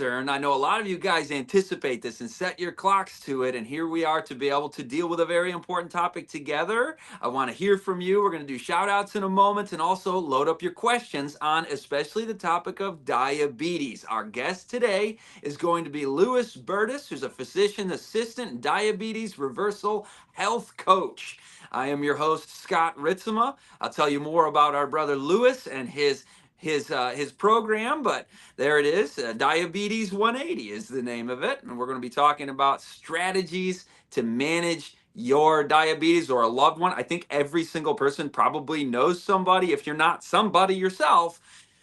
And I know a lot of you guys anticipate this and set your clocks to it. And here we are to be able to deal with a very important topic together. I want to hear from you. We're going to do shout outs in a moment and also load up your questions on especially the topic of diabetes. Our guest today is going to be Lewis Bertus, who's a physician assistant and diabetes reversal health coach. I am your host, Scott Ritsema. I'll tell you more about our brother Lewis and his program, but there it is. Diabetes 180 is the name of it. And we're going to be talking about strategies to manage your diabetes or a loved one. I think every single person probably knows somebody, if you're not somebody yourself,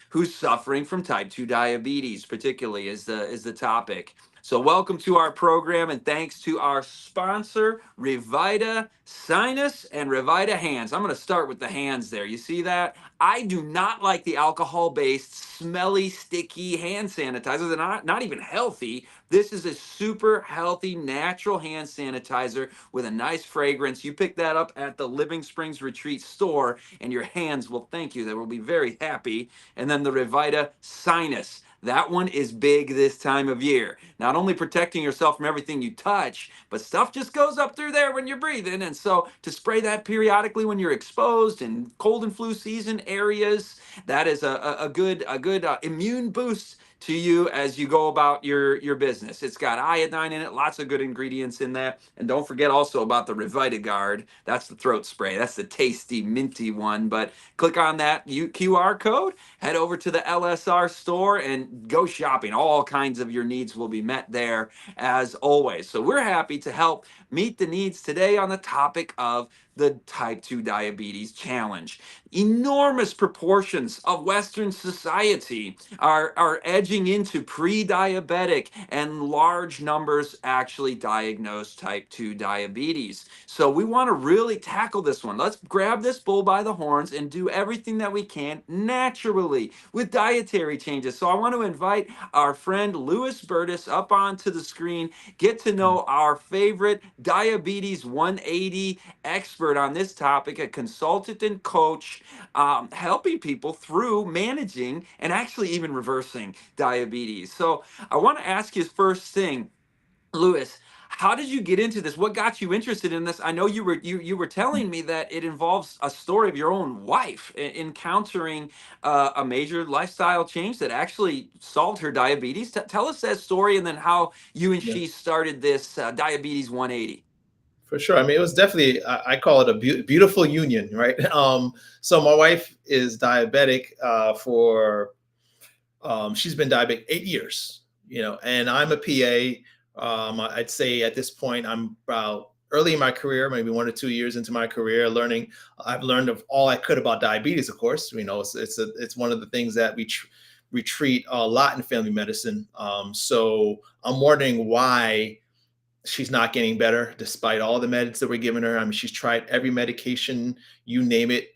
who's suffering from type 2 diabetes, particularly is the topic. So welcome to our program, and thanks to our sponsor, Revita Sinus and Revita Hands. I'm going to start with the hands there. You see that? I do not like the alcohol-based, smelly, sticky hand sanitizers. They're not even healthy. This is a super healthy, natural hand sanitizer with a nice fragrance. You pick that up at the Living Springs Retreat store, and your hands will thank you. They will be very happy. And then the Revita Sinus. That one is big this time of year. Not only protecting yourself from everything you touch, but stuff just goes up through there when you're breathing. And so to spray that periodically when you're exposed in cold and flu season areas, that is a good immune boost to you as you go about your business. It's got iodine in it, lots of good ingredients in that. And don't forget also about the Revita Guard. That's the throat spray. That's the tasty, minty one. But click on that QR code, head over to the LSR store and go shopping. All kinds of your needs will be met there as always. So we're happy to help meet the needs today on the topic of the type 2 diabetes challenge. Enormous proportions of Western society are edging into pre-diabetic, and large numbers actually diagnose type 2 diabetes. So we want to really tackle this one. Let's grab this bull by the horns and do everything that we can naturally with dietary changes. So I want to invite our friend Lewis Bertus up onto the screen, get to know our favorite diabetes 180 expert on this topic, a consultant and coach, helping people through managing and actually even reversing diabetes. So I want to ask you first thing, Lewis, how did you get into this? What got you interested in this? I know you were telling me that it involves a story of your own wife encountering a major lifestyle change that actually solved her diabetes. Tell us that story, and then how you and Yeah, she started this Diabetes 180. for sure. I mean, it was definitely, I call it a beautiful union, right? So my wife is diabetic she's been diabetic 8 years, and I'm a PA. I'd say at this point, I'm about early in my career, maybe 1 or 2 years into my career, learning. I've learned of all I could about diabetes, of course. It's one of the things that we treat a lot in family medicine. So I'm wondering why she's not getting better despite all the meds that we're giving her. I mean, she's tried every medication, you name it.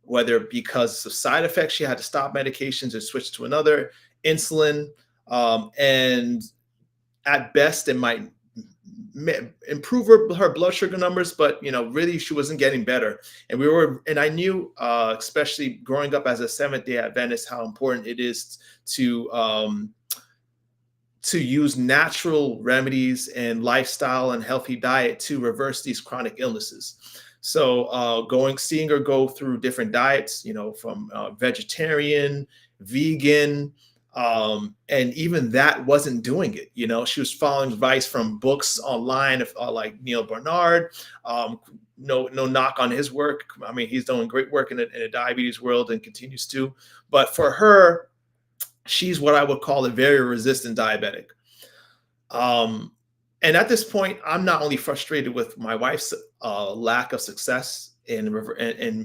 Whether because of side effects, she had to stop medications and switch to another, insulin. And at best, it might improve her blood sugar numbers, but really she wasn't getting better. And I knew, especially growing up as a Seventh-day Adventist, how important it is to use natural remedies and lifestyle and healthy diet to reverse these chronic illnesses. So seeing her go through different diets, from vegetarian, vegan, and even that wasn't doing it. She was following advice from books online, like Neil Barnard. No knock on his work. I mean, he's doing great work in the diabetes world and continues to. But for her, she's what I would call a very resistant diabetic. Um, and at this point, I'm not only frustrated with my wife's lack of success in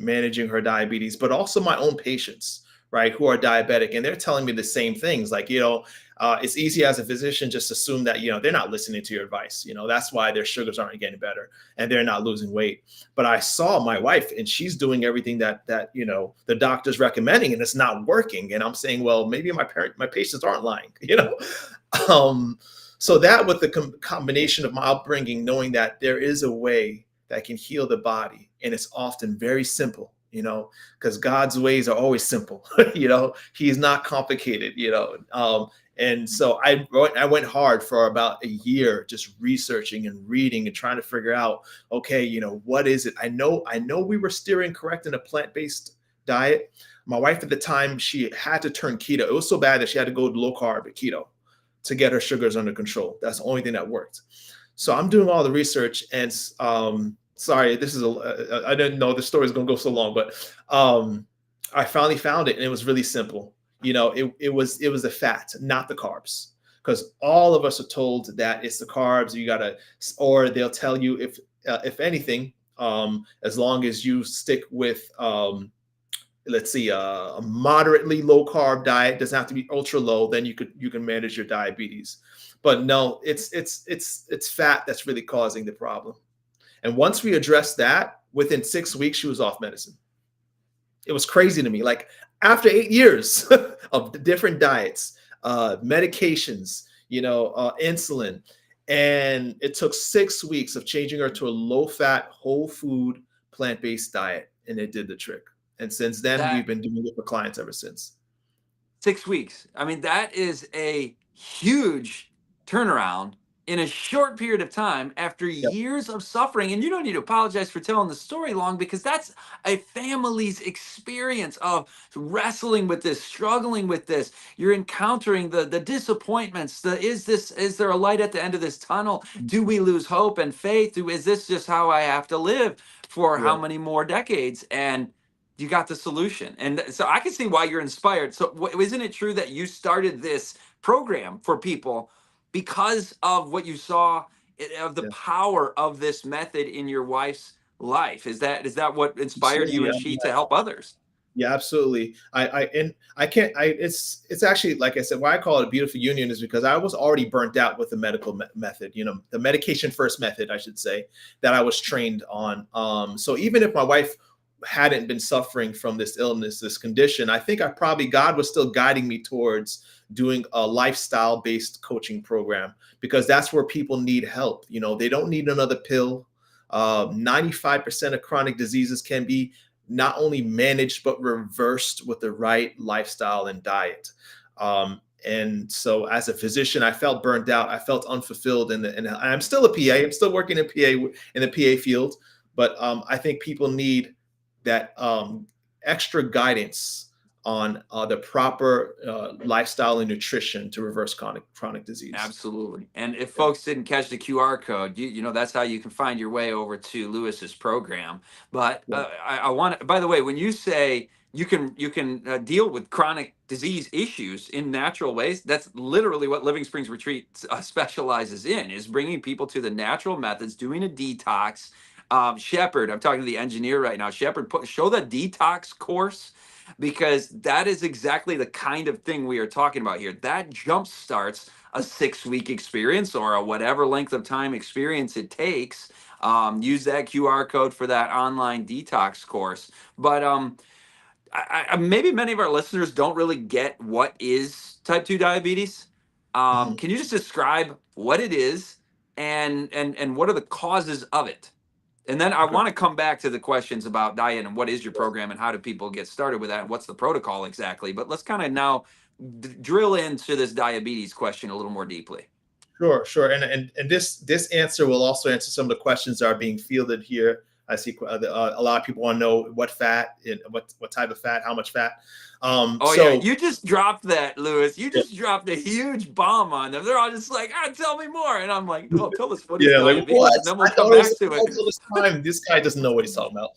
managing her diabetes, but also my own patients, right, who are diabetic. And they're telling me the same things. Like, it's easy as a physician just assume that, they're not listening to your advice. That's why their sugars aren't getting better and they're not losing weight. But I saw my wife and she's doing everything that the doctor's recommending and it's not working. And I'm saying, well, maybe my patients aren't lying, So that with the combination of my upbringing, knowing that there is a way that can heal the body, and it's often very simple. because God's ways are always simple. He's not complicated. And so I went hard for about a year, just researching and reading and trying to figure out, okay, what is it? I know we were steering correct in a plant-based diet. My wife at the time, she had to turn keto. It was so bad that she had to go low carb keto to get her sugars under control. That's the only thing that worked. So I'm doing all the research, and sorry, this is I didn't know the story is going to go so long, but I finally found it, and it was really simple. It was the fat, not the carbs, because all of us are told that it's the carbs. Or they'll tell you if anything, as long as you stick with let's see, a moderately low carb diet, doesn't have to be ultra low, then you can manage your diabetes. But no, it's fat that's really causing the problem. And once we addressed that, within 6 weeks, she was off medicine. It was crazy to me. Like after 8 years of the different diets, medications, insulin, and it took 6 weeks of changing her to a low fat, whole food, plant-based diet, and it did the trick. And since then, we've That been doing it for clients ever since. 6 weeks. I mean, that is a huge turnaround in a short period of time after Yep. years of suffering. And you don't need to apologize for telling the story long, because that's a family's experience of wrestling with this, struggling with this. You're encountering the disappointments. Is there a light at the end of this tunnel? Do we lose hope and faith? Is this just how I have to live for how Yeah. many more decades? And you got the solution. And so I can see why you're inspired. So isn't it true that you started this program for people because of what you saw, of the Yeah. power of this method in your wife's life? Is that what inspired you Absolutely. and she to help others? Yeah, absolutely. I can't. It's actually, like I said, why I call it a beautiful union is because I was already burnt out with the medical method. The medication first method, I should say, that I was trained on. So even if my wife hadn't been suffering from this illness, this condition, I think God was still guiding me towards doing a lifestyle based coaching program, because that's where people need help. They don't need another pill. 95% of chronic diseases can be not only managed but reversed with the right lifestyle and diet. And so as a physician, I felt burned out. I felt unfulfilled, and I'm still a PA. I'm still working in the PA field, but I think people need that extra guidance on the proper lifestyle and nutrition to reverse chronic disease. Absolutely. And if Yeah. folks didn't catch the QR code, that's how you can find your way over to Lewis's program. But Yeah. I want, by the way, when you say you can deal with chronic disease issues in natural ways, that's literally what Living Springs Retreat specializes in, is bringing people to the natural methods, doing a detox. Shepard, I'm talking to the engineer right now. Shepard, show the detox course, because that is exactly the kind of thing we are talking about here. That jump starts a 6 week experience, or a whatever length of time experience it takes. Use that QR code for that online detox course. But maybe many of our listeners don't really get what is type 2 diabetes. Mhm. Can you just describe what it is, and what are the causes of it? And then I Okay. want to come back to the questions about diet and what is your program and how do people get started with that and what's the protocol exactly. But let's kind of now drill into this diabetes question a little more deeply. Sure, sure. And this answer will also answer some of the questions that are being fielded here. I see a lot of people want to know what fat, and what type of fat, how much fat. Oh yeah, So you just dropped that, Lewis. You yeah, just dropped a huge bomb on them. They're all just like, tell me more. And I'm like, oh, tell us what is yeah, like what? diabetes, and then we'll I come thought it was back to it. all this time. This guy doesn't know what he's talking about.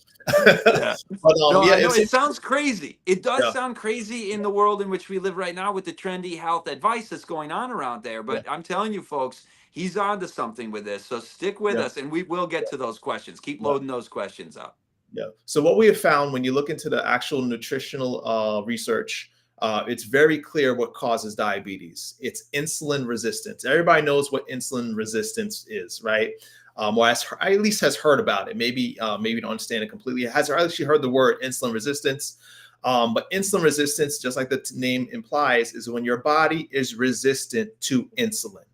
Yeah. But No, yeah, I know it's it sounds crazy. It does yeah, sound crazy in the world in which we live right now with the trendy health advice that's going on around there. yeah, But I'm telling you, folks, he's on to something with this. So stick with yeah, us, and we will get to those questions. Keep yeah. loading those questions up. Yeah. So what we have found when you look into the actual nutritional research, it's very clear what causes diabetes. It's insulin resistance. Everybody knows what insulin resistance is, right? Or at least has heard about it. Maybe don't understand it completely. Has actually heard the word insulin resistance. But insulin resistance, just like the name implies, is when your body is resistant to insulin,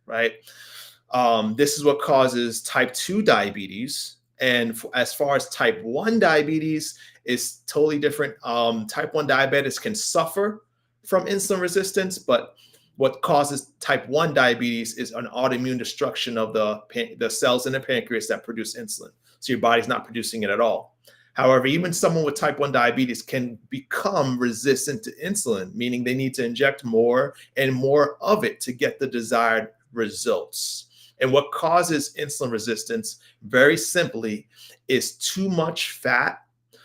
right? This is what causes type 2 diabetes. And as far as type 1 diabetes, is totally different. Type 1 diabetics can suffer from insulin resistance, but what causes type 1 diabetes is an autoimmune destruction of the cells in the pancreas that produce insulin. So your body's not producing it at all. However, even someone with type 1 diabetes can become resistant to insulin, meaning they need to inject more and more of it to get the desired results. And what causes insulin resistance, very simply, is too much fat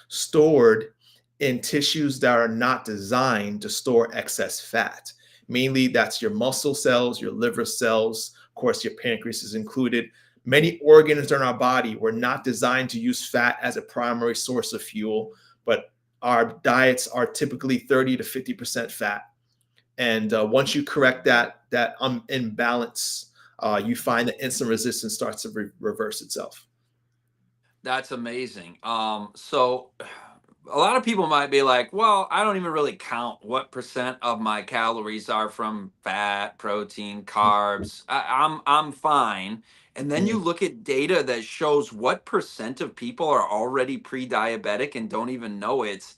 stored in tissues that are not designed to store excess fat. Mainly, that's your muscle cells, your liver cells, of course, your pancreas is included. Many organs in our body were not designed to use fat as a primary source of fuel, but our diets are typically 30 to 50% fat. And once you correct that imbalance, you find that insulin resistance starts to reverse itself. That's amazing. So a lot of people might be like, well, I don't even really count what percent of my calories are from fat, protein, carbs. I'm fine. And then you Mhm. look at data that shows what percent of people are already pre-diabetic and don't even know it.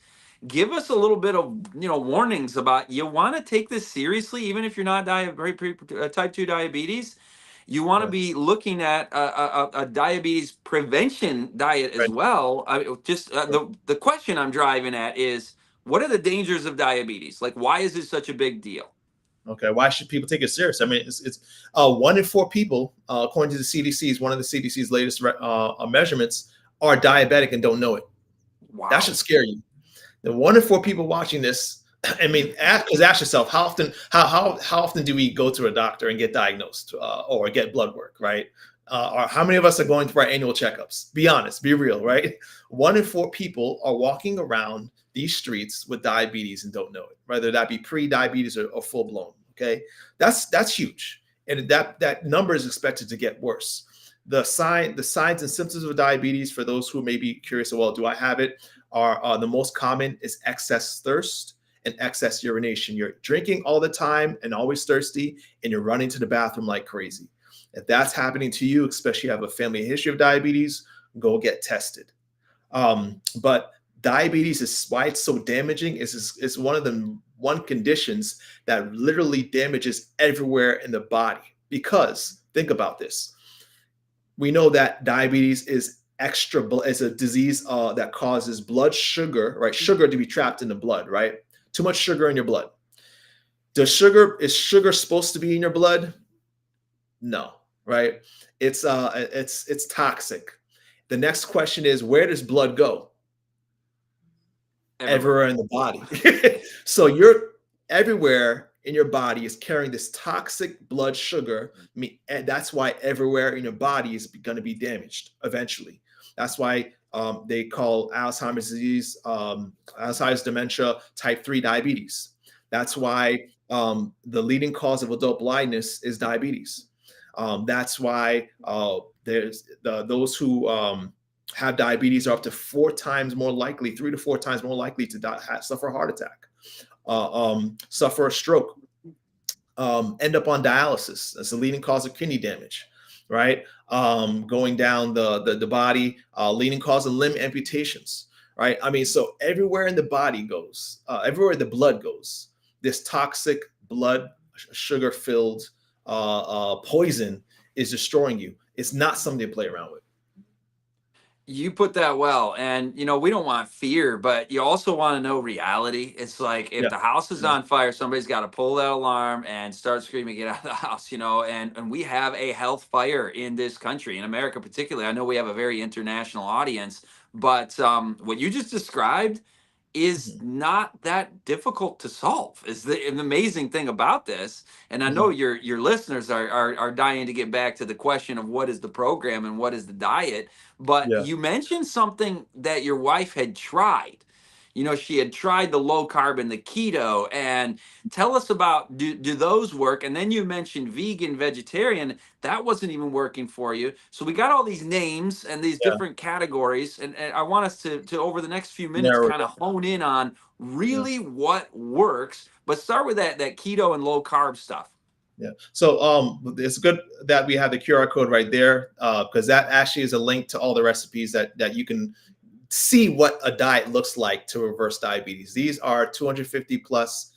Give us a little bit of warnings about you want to take this seriously, even if you're not type 2 diabetes. You want to Yeah. be looking at a diabetes prevention diet as Right. well. Just the question I'm driving at is, what are the dangers of diabetes? Like, why is it such a big deal? Okay, why should people take it serious? I mean, it's 1 in 4 people, according to the CDC's, one of the CDC's latest measurements, are diabetic and don't know it. That should Wow. scare you. The 1 in 4 people watching this, I mean, ask yourself, how often do we go to a doctor and get diagnosed or get blood work, right? Or how many of us are going for our annual checkups? Be honest, be real, right? 1 in 4 people are walking around these streets with diabetes and don't know it, whether that be pre-diabetes or full blown. Okay, that's huge, and that number is expected to get worse. The signs and symptoms of diabetes, for those who may be curious, well, do I have it? Are the most common is excess thirst and excess urination. You're drinking all the time and always thirsty, and you're running to the bathroom like crazy. If that's happening to you, especially if you have a family history of diabetes, go get tested. But diabetes is why it's so damaging. Is one of the one conditions that literally damages everywhere in the body. Because think about this: we know that diabetes is is a disease that causes blood sugar, right? Sugar to be trapped in the blood, right? Too much sugar in your blood. Is sugar supposed to be in your blood? No, right? It's toxic. The next question is, where does blood go? Everywhere. Everywhere in the body. So you're everywhere in your body is carrying this toxic blood sugar, and that's why everywhere in your body is going to be damaged eventually. That's why they call Alzheimer's disease, Alzheimer's dementia, type 3 diabetes. That's why the leading cause of adult blindness is diabetes. That's why there's those who have diabetes are up to 4 times more likely, 3 to 4 times more likely to suffer a heart attack, suffer a stroke, end up on dialysis. That's the leading cause of kidney damage, right? Going down the body, leading cause of limb amputations, right? I mean, so everywhere in the body goes, everywhere the blood goes, this toxic blood sugar filled poison is destroying you. It's not something to play around with. You put that well. And, we don't want fear, but you also want to know reality. It's like if Yeah, the house is yeah, on fire, somebody's got to pull that alarm and start screaming, get out of the house, and we have a health fire in this country, in America particularly. I know we have a very international audience, but what you just described is mhm, not that difficult to solve is the amazing thing about this. And I know mhm, your listeners are dying to get back to the question of what is the program and what is the diet. But yeah, you mentioned something that your wife had tried. She had tried the low carb and the keto. And tell us about, do those work? And then you mentioned vegan, vegetarian. That wasn't even working for you. So we got all these names and these yeah. different categories. And I want us to over the next few minutes Narrow it kind of hone in on down. really what works. But start with that keto and low carb stuff. Yeah. So it's good that we have the QR code right there because that actually is a link to all the recipes that you can see what a diet looks like to reverse diabetes. These are 250 plus,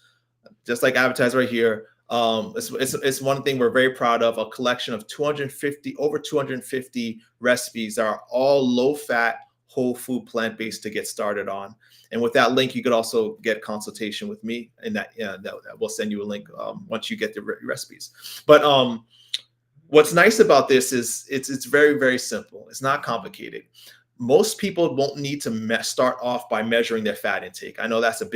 just like advertised right here. It's one thing we're very proud of, a collection of 250, over 250 recipes that are all low fat, whole food, plant-based to get started on. And with that link, you could also get consultation with me, and that we'll send you a link once you get the recipes. But what's nice about this is it's very, very simple. It's not complicated. Most people won't need to start off by measuring their fat intake. I know that's a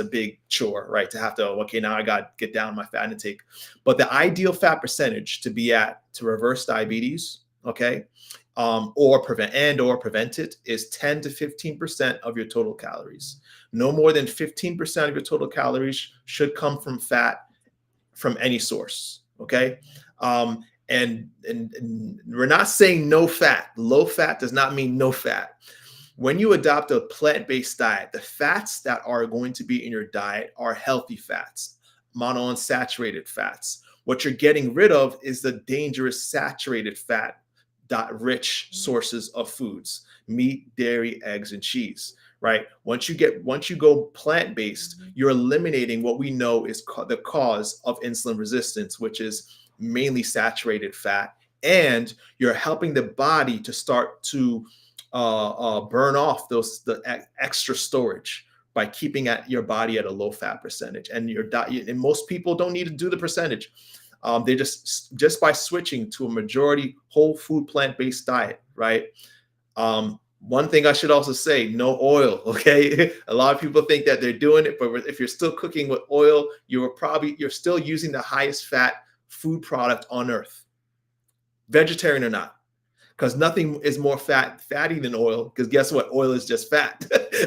big chore, right? To have to, okay, now I got to get down my fat intake. But the ideal fat percentage to be at to reverse diabetes, okay, or prevent it, is 10 to 15% of your total calories. No more than 15% of your total calories should come from fat from any source, okay? And we're not saying no fat. Low fat does not mean no fat. When you adopt a plant-based diet, the fats that are going to be in your diet are healthy fats, monounsaturated fats. What you're getting rid of is the dangerous saturated fat rich sources of foods: meat, dairy, eggs, and cheese. Right? Once you go plant-based, you're eliminating what we know is the cause of insulin resistance, which is mainly saturated fat, and you're helping the body to start to burn off the extra storage by keeping your body at a low fat percentage. And your diet, and most people don't need to do the percentage. They just by switching to a majority whole food plant-based diet, right? One thing I should also say, no oil, okay? A lot of people think that they're doing it, but if you're still cooking with oil, you're still using the highest fat food product on earth, vegetarian or not, because nothing is more fatty than oil, because guess what? Oil is just fat.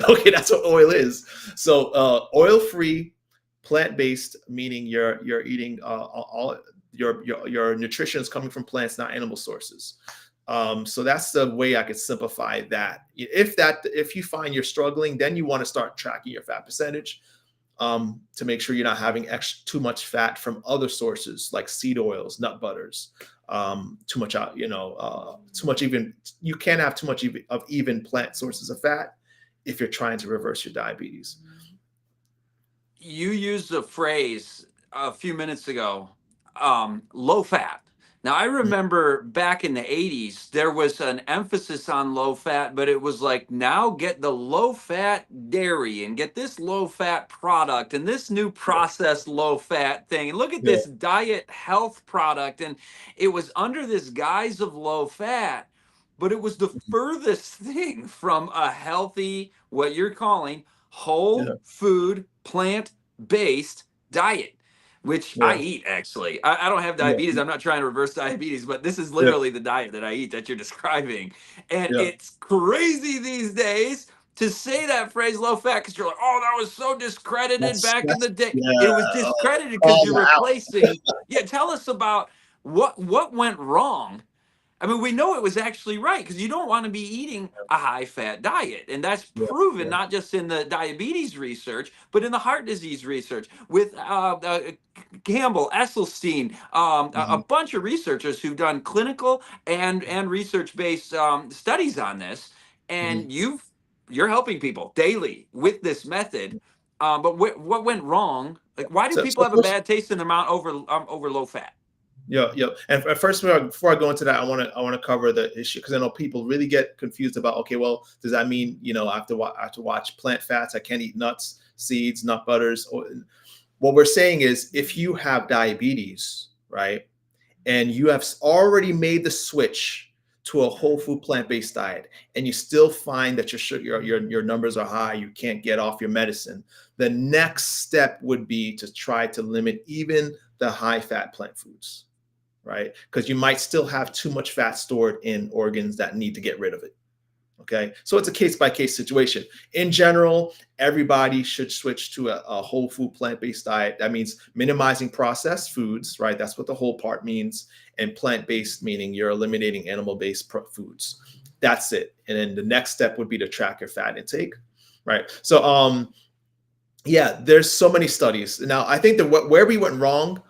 Okay, that's what oil is. So oil-free, plant-based, meaning you're eating all your nutrition is coming from plants, not animal sources. So that's the way I could simplify that. If you find you're struggling, then you want to start tracking your fat percentage to make sure you're not having too much fat from other sources like seed oils, nut butters, too much even. You can't have too much of even plant sources of fat if you're trying to reverse your diabetes. You used a phrase a few minutes ago, low fat. Now, I remember back in the 80s, there was an emphasis on low fat, but it was like, now get the low fat dairy and get this low fat product and this new processed low fat thing. And look at Yeah. this diet health product. And it was under this guise of low fat, but it was the furthest thing from a healthy, what you're calling whole Yeah. food, plant based diet, which I Yeah. eat actually. I don't have Yeah. diabetes. I'm not trying to reverse diabetes, but this is Yeah. literally the diet that I eat that you're describing. And Yeah. it's crazy these days to say that phrase low fat because you're like, oh, that was so discredited back in the day. It was Yeah. discredited because Call you're out. replacing. Yeah, tell us about what went wrong. I mean, we know it was actually right because you don't want to be eating a high fat diet. And that's Yeah. proven Yeah. not just in the diabetes research, but in the heart disease research with Campbell, Esselstyn, a Mhm. bunch of researchers who've done clinical and research based studies on this. Mhm. And you're helping people daily with this method. But what went wrong? Like, why do people So have a first, bad taste in their mouth over low fat? yeah, yeah. And first, before I go into that, I want to cover the issue, because I know people really get confused about, okay, well, does that mean I have to watch plant fats? I can't eat nuts, seeds, nut butters. What we're saying is, if you have diabetes, right, and you have already made the switch to a whole food plant-based diet, and you still find that your numbers are high, you can't get off your medicine, the next step would be to try to limit even the high fat plant foods, right? Because you might still have too much fat stored in organs that need to get rid of it. Okay, so it's a case-by-case situation. In general, everybody should switch to a whole food plant-based diet. That means minimizing processed foods, right? That's what the whole part means. And plant-based meaning you're eliminating animal-based foods. That's it. And then the next step would be to track your fat intake, right? So yeah, there's so many studies. Now, I think that where we went wrong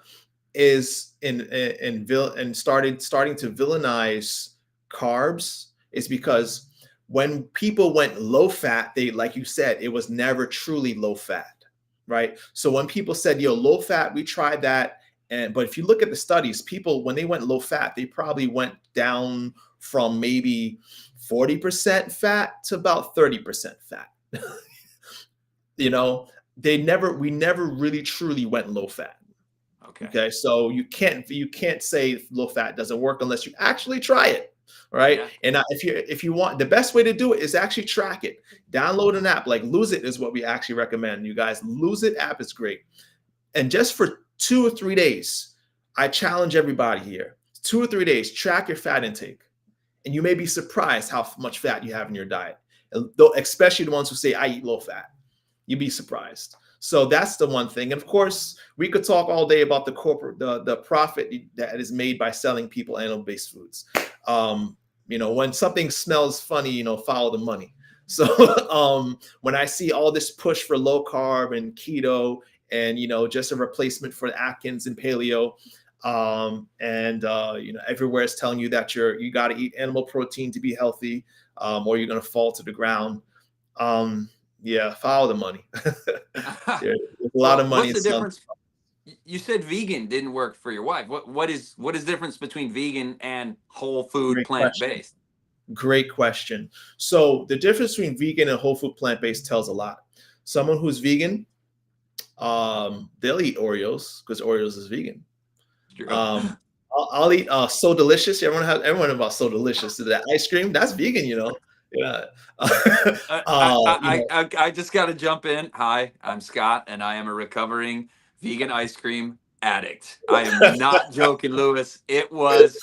is starting to villainize carbs, is because When people went low fat, they, like you said, it was never truly low fat, right? So when people said, yo, low fat, we tried that. But if you look at the studies, people, when they went low fat, they probably went down from maybe 40% fat to about 30% fat. You know, we never really truly went low fat. Okay. Okay, so you can't say low fat doesn't work unless you actually try it, right? Yeah. And if you want, the best way to do it is actually track it. Download an app like Lose It is what we actually recommend. You guys, Lose It app is great. And just for 2 or 3 days, I challenge everybody here. 2 or 3 days, track your fat intake, and you may be surprised how much fat you have in your diet. Though, especially the ones who say I eat low fat, you'd be surprised. So that's the one thing. And of course, we could talk all day about the profit that is made by selling people animal-based foods. When something smells funny, follow the money. So when I see all this push for low carb and keto and just a replacement for Atkins and paleo, everywhere is telling you that you got to eat animal protein to be healthy, or you're going to fall to the ground. Yeah, follow the money. There's a lot Well, of money what's in the selling. difference? You said vegan didn't work for your wife. What is the difference between vegan and whole food Great plant question. based? Great question. So the difference between vegan and whole food plant-based tells a lot. Someone who's vegan, they'll eat Oreos because Oreos is vegan. True. I'll eat So Delicious. Everyone about So Delicious. That ice cream, that's vegan, Yeah. I just got to jump in. Hi, I'm Scott, and I am a recovering vegan ice cream addict. I am not joking, Lewis. It was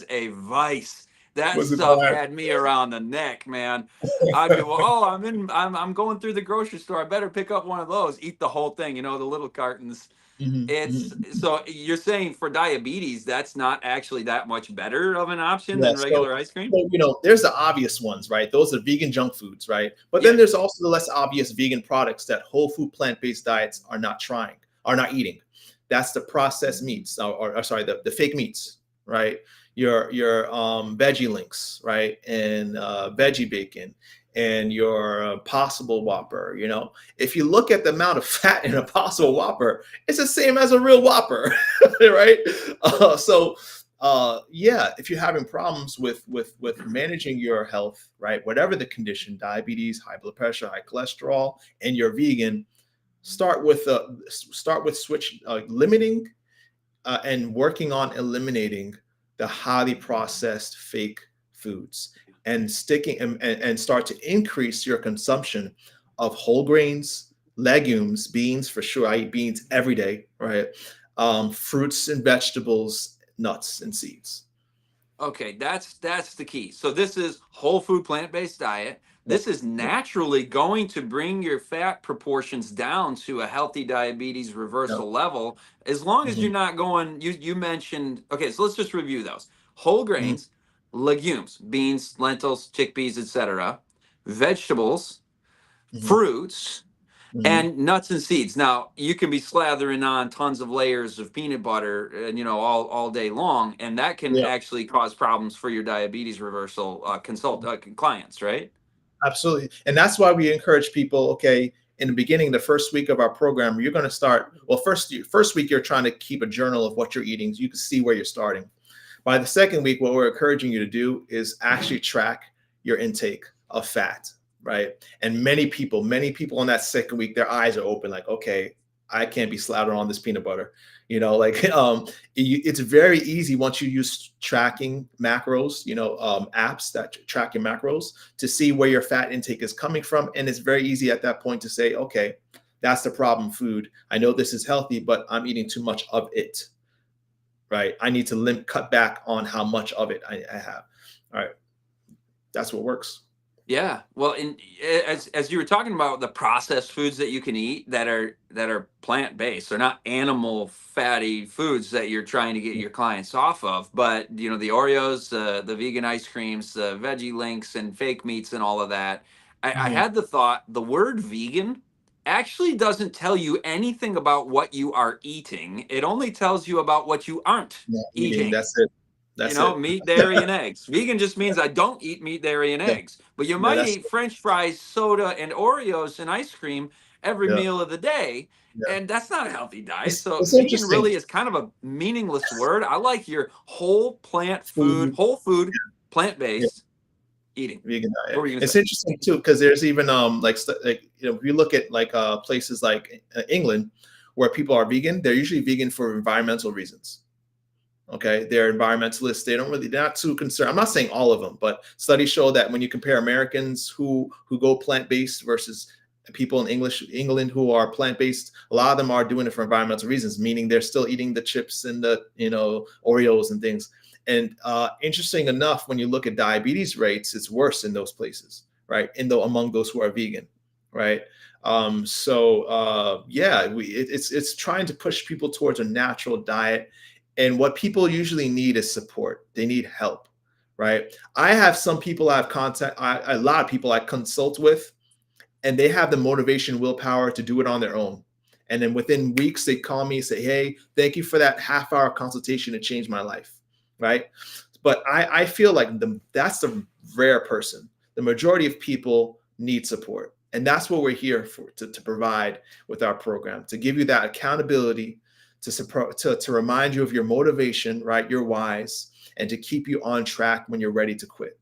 a vice. That Was it stuff bad? had me around the neck, man. I'd be, well, oh, I'm going through the grocery store. I better pick up one of those. Eat the whole thing, the little cartons. Mhm, It's mhm. so you're saying for diabetes, that's not actually that much better of an option Yeah, than regular ice cream? there's the obvious ones, right? Those are vegan junk foods, right? But then Yeah. there's also the less obvious vegan products that whole food plant-based diets are not eating. That's the processed meats, or sorry, the fake meats, right? Your veggie links, right? And veggie bacon and your possible Whopper. If you look at the amount of fat in a possible Whopper, it's the same as a real Whopper, right? Yeah, if you're having problems with managing your health, right, whatever the condition, diabetes, high blood pressure, high cholesterol, and you're vegan, start with switch limiting and working on eliminating the highly processed fake foods, and sticking and start to increase your consumption of whole grains, legumes, beans. For sure, I eat beans every day, right? Fruits and vegetables, nuts and seeds. Okay, that's the key. So this is whole food plant-based diet. Yep. This is Yep. naturally going to bring your fat proportions down to a healthy diabetes Yep. reversal level, as long as Mhm. you're not going. You mentioned, okay, so let's just review those. Whole Mhm. grains, legumes, beans, lentils, chickpeas, etc., vegetables, Mhm. fruits, Mhm. and nuts and seeds. Now you can be slathering on tons of layers of peanut butter, and all day long, and that can Yeah. actually cause problems for your diabetes reversal clients, right? Absolutely. And that's why we encourage people, okay, in the beginning, the first week of our program, you're going to start, well, first week, you're trying to keep a journal of what you're eating so you can see where you're starting. By the second week, what we're encouraging you to do is actually track your intake of fat, right? And many people on that second week, their eyes are open, like, okay, I can't be slathering on this peanut butter. Like it's very easy once you use tracking macros, apps that track your macros, to see where your fat intake is coming from. And it's very easy at that point to say, okay, that's the problem food. I know this is healthy, but I'm eating too much of it, right? I need to cut back on how much of it I have. All right. That's what works. Yeah. Well, as you were talking about the processed foods that you can eat that are plant based, they're not animal fatty foods that you're trying to get your clients off of. But the Oreos, the vegan ice creams, the veggie links, and fake meats, and all of that. I Mhm. had the thought the word vegan actually doesn't tell you anything about what you are eating. It only tells you about what you aren't Yeah, eating. eating. That's it. That's it. Meat, dairy, and eggs. Vegan just means I don't eat meat, dairy, and Yeah, eggs. But you yeah, might that's eat French fries, soda, and Oreos and ice cream every yeah, meal of the day. yeah. And that's not a healthy diet. So It's vegan interesting. really is kind of a meaningless word. I like your Food, whole food, plant yeah, based eating. vegan What diet. were you gonna It's say? interesting too because there's even if you look at places like England where people are vegan, they're usually vegan for environmental reasons. Okay, they're environmentalists. They're not too concerned. I'm not saying all of them, but studies show that when you compare Americans who go plant based versus people in England who are plant based, a lot of them are doing it for environmental reasons, meaning they're still eating the chips and the Oreos and things. And interesting enough, when you look at diabetes rates, it's worse in those places, right? Among those who are vegan, right? Yeah, it's trying to push people towards a natural diet, and what people usually need is support. They need help, right? I have some people I've contact, a lot of people I consult with, and they have the motivation, willpower to do it on their own. And then within weeks, they call me and say, "Hey, thank you for that half-hour consultation. It changed my life," right? But I feel like that's the rare person. The majority of people need support, and that's what we're here for to provide with our program, to give you that accountability, to remind you of your motivation, right? Your whys, and to keep you on track when you're ready to quit.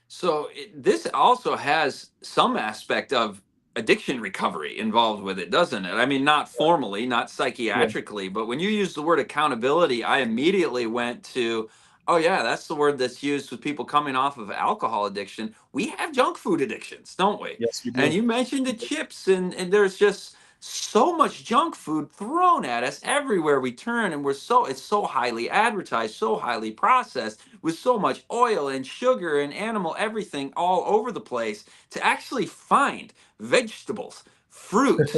So this also has some aspect of addiction recovery involved with it, doesn't it? I mean, not formally, not Yeah. psychiatrically, but when you use the word accountability, I immediately went to, oh yeah, that's the word that's used with people coming off of alcohol addiction. We have junk food addictions, don't we? Yes, we And do. you mentioned the chips, and there's just so much junk food thrown at us everywhere we turn, and it's so highly advertised, so highly processed, with so much oil and sugar and animal everything all over the place, to actually find vegetables, fruit,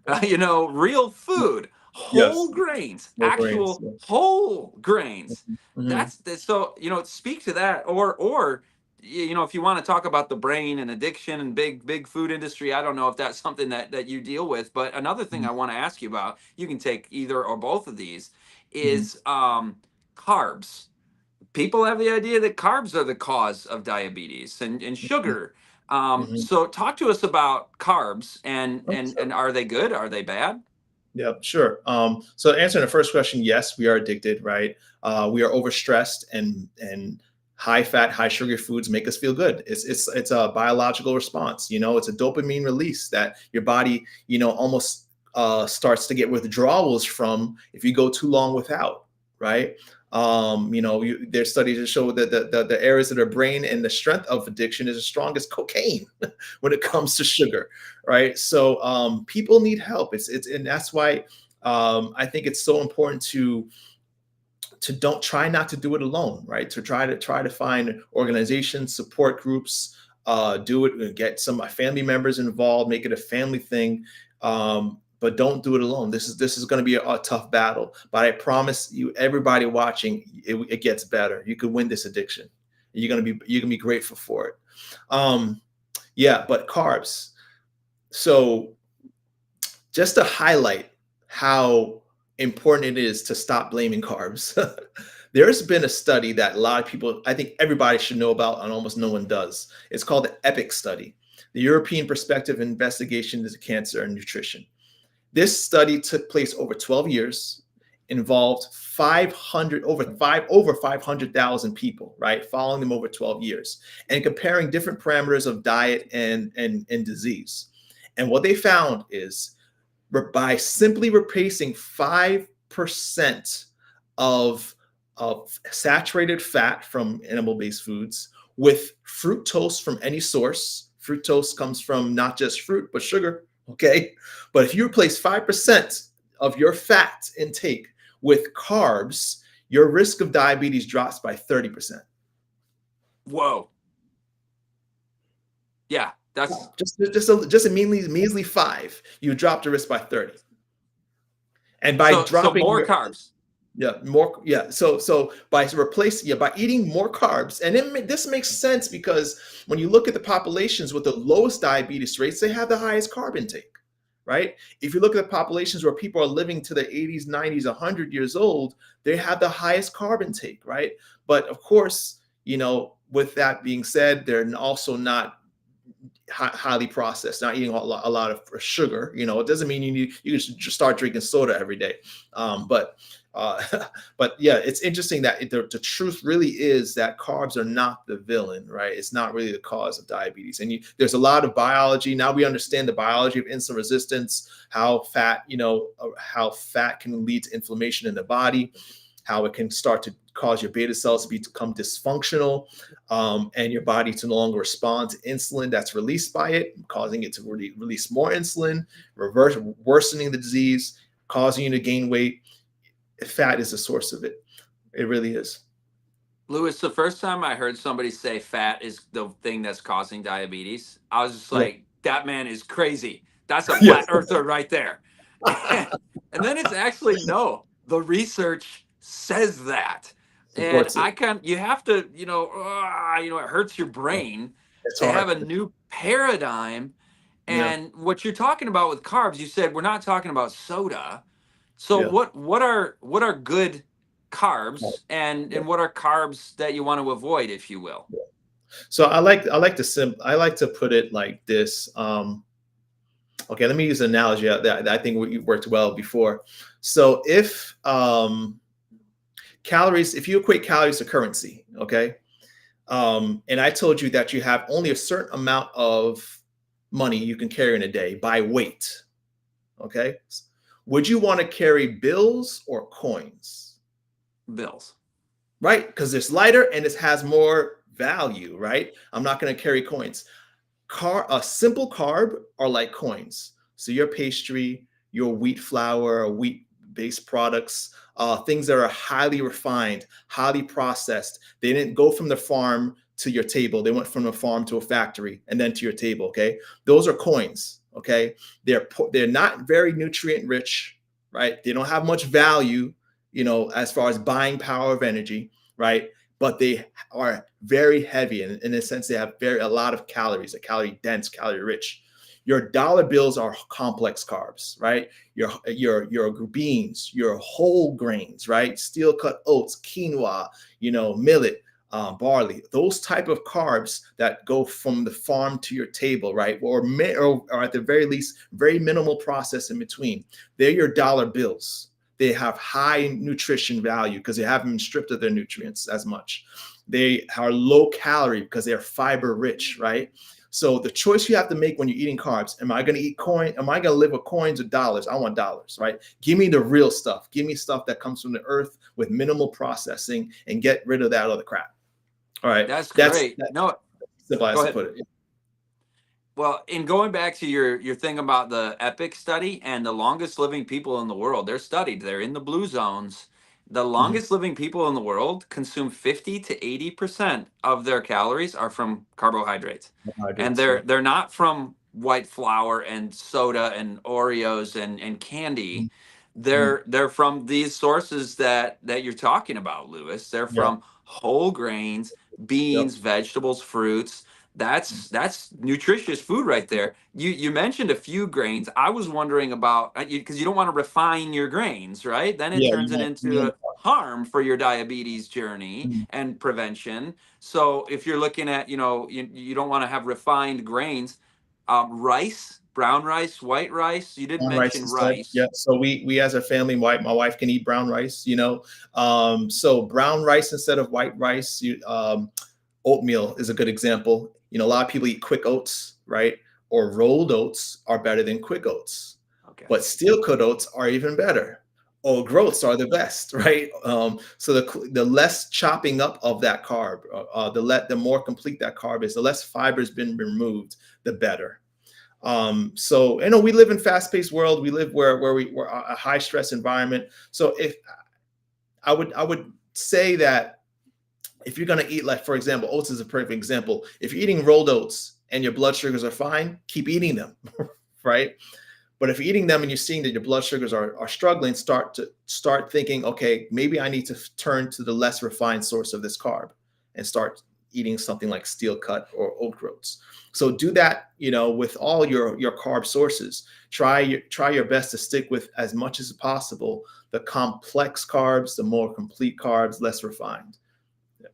real food, whole Yes. grains, No brains. actual Yeah. whole grains. Mhm. So speak to that, or if you want to talk about the brain and addiction and big food industry, I don't know if that's something that you deal with. But another thing Mhm. I want to ask you about, you can take either or both of these, Mhm. is carbs. People have the idea that carbs are the cause of diabetes and Mhm. sugar. Mhm. So talk to us about carbs, and Oh, and sure. and are they good? Are they bad? Yeah, sure. So answering the first question, yes, we are addicted, right? We are overstressed, and high fat, high sugar foods make us feel good. It's a biological response. It's a dopamine release that your body, almost starts to get withdrawals from if you go too long without, right? There's studies that show that the areas of the brain and the strength of addiction is as strong as cocaine when it comes to sugar, right? So people need help. And that's why I think it's so important to don't try not to do it alone, right? To try to find organizations, support groups, do it, get some family members involved, make it a family thing. But don't do it alone. This is going to be a tough battle. But I promise you, everybody watching, it gets better. You can win this addiction. You're gonna be grateful for it. Um, yeah, but carbs. So just to highlight how important it is to stop blaming carbs, there's been a study that a lot of people, I think everybody should know about, and almost no one does. It's called the EPIC study, the European Perspective Investigation into Cancer and Nutrition. This study took place over 12 years, involved 500 over 500,000 people, right, following them over 12 years, and comparing different parameters of diet and disease. And what they found is by simply replacing 5% of, of saturated fat from animal-based foods with fructose from any source. Fructose comes from not just fruit, but sugar. Okay. But if you replace 5% of your fat intake with carbs, your risk of diabetes drops by 30%. Whoa. Yeah, that's Just a measly five, you drop the risk by 30. And by so dropping more your carbs. Yeah, more. Yeah, so by replacing, yeah, by eating more carbs, and this makes sense because when you look at the populations with the lowest diabetes rates, they have the highest carb intake, right? If you look at the populations where people are living to their 80s, 90s, 100 years old, they have the highest carb intake, right? But of course, with that being said, they're also not highly processed, not eating a lot of sugar. It doesn't mean you can just start drinking soda every day. But uh, but yeah, it's interesting that the truth really is that carbs are not the villain, right? It's not really the cause of diabetes. And there's a lot of biology. Now we understand the biology of insulin resistance, how fat can lead to inflammation in the body, how it can start to cause your beta cells to become dysfunctional, and your body to no longer respond to insulin that's released by it, causing it to release more insulin, worsening the disease, causing you to gain weight. Fat is the source of it. It really is. Lewis, the first time I heard somebody say fat is the thing that's causing diabetes, I was just Yeah. like, that man is crazy. That's a Yes. flat earther right there. And then it's actually, no, the research says that. And Supports it. you have to, it hurts your brain It's to have hard. a new paradigm. Yeah. And what you're talking about with carbs, you said we're not talking about soda. So Yeah. what are good carbs, and Yeah. what are carbs that you want to avoid, if you will? Yeah. So I like to put it like this. Okay, let me use an analogy that I think worked well before. So if you equate calories to currency, okay, and I told you that you have only a certain amount of money you can carry in a day by weight, okay, would you want to carry bills or coins? Bills. Right, because it's lighter and it has more value, right? I'm not going to carry coins. A simple carb are like coins. So your pastry, your wheat flour, wheat-based products, things that are highly refined, highly processed. They didn't go from the farm to your table. They went from the farm to a factory and then to your table. Okay, those are coins. Okay, they're not very nutrient rich, right? They don't have much value, as far as buying power of energy, right? But they are very heavy, and in a sense, they have a lot of calories, calorie dense, calorie rich. Your dollar bills are complex carbs, right? Your beans, your whole grains, right? Steel cut oats, quinoa, millet, barley, those type of carbs that go from the farm to your table, right? Or at the very least, very minimal process in between. They're your dollar bills. They have high nutrition value because they haven't been stripped of their nutrients as much. They are low calorie because they're fiber rich, right? So the choice you have to make when you're eating carbs, am I going to eat coin? Am I going to live with coins or dollars? I want dollars, right? Give me the real stuff. Give me stuff that comes from the earth with minimal processing, and get rid of that other crap. All right. That's That's great. No, simple as go to ahead. put it. Well, in going back to your thing about the EPIC study and the longest living people in the world, they're studied. They're in the blue zones. The Mhm. longest living people in the world consume 50 to 80% of their calories are from carbohydrates. And Carbohydrates, yeah. they're not from white flour and soda and Oreos and Mhm. candy. Mhm. They're from these sources that you're talking about, Lewis. They're Yeah. from whole grains, Yep. beans, vegetables, fruits. That's nutritious food right there. You mentioned a few grains. I was wondering about, because you don't want to refine your grains, right? Then it Yeah. turns it into a harm for your diabetes journey Mhm. and prevention. So if you're looking at, you don't want to have refined grains. Rice, brown rice, white rice. You didn't Brown rice mention instead. Yeah. rice. So we as a family, my wife can eat brown rice, So brown rice instead of white rice. Oatmeal is a good example. A lot of people eat quick oats, right? Or rolled oats are better than quick oats, Okay. but steel cut oats are even better. Oat groats are the best, right? So the less chopping up of that carb, the more complete that carb is, the less fiber has been removed, the better. So we live in fast-paced world. We live we're a high stress environment. So if I would say that if you're going to eat, like, for example, oats is a perfect example. If you're eating rolled oats and your blood sugars are fine, keep eating them, right? But if you're eating them and you're seeing that your blood sugars are struggling, start thinking, okay, maybe I need to turn to the less refined source of this carb and start eating something like steel cut or oat groats. So do that, with all your carb sources. Try your best to stick with as much as possible the complex carbs, the more complete carbs, less refined. Yeah.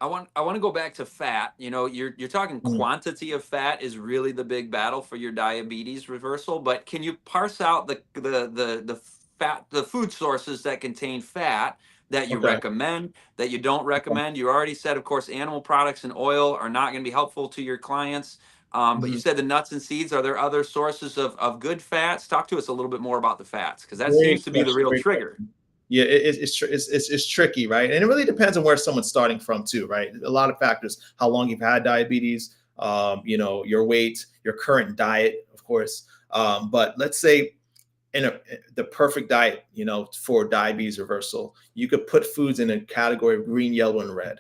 I want to go back to fat. You're talking Mm. quantity of fat is really the big battle for your diabetes reversal, but can you parse out the food sources that contain fat that you Okay. recommend, that you don't recommend? You already said, of course, animal products and oil are not going to be helpful to your clients. But you Mhm. said the nuts and seeds. Are there other sources of good fats? Talk to us a little bit more about the fats, because that seems Great to be the question. real Great trigger. question. Yeah, it's tricky, right? And it really depends on where someone's starting from too, right? A lot of factors: how long you've had diabetes, your weight, your current diet, of course. But let's say the perfect diet, for diabetes reversal, you could put foods in a category of green, yellow, and red,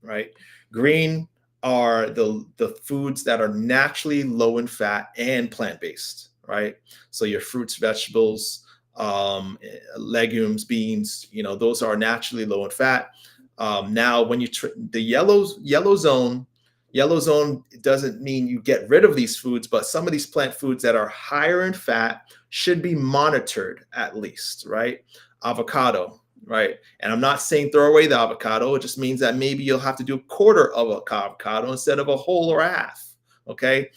right? Green are the foods that are naturally low in fat and plant-based, right? So your fruits, vegetables, legumes, beans, those are naturally low in fat. Now, when the yellow zone doesn't mean you get rid of these foods, but some of these plant foods that are higher in fat should be monitored at least, right? Avocado, right? And I'm not saying throw away the avocado. It just means that maybe you'll have to do a quarter of a avocado instead of a whole or half. Okay.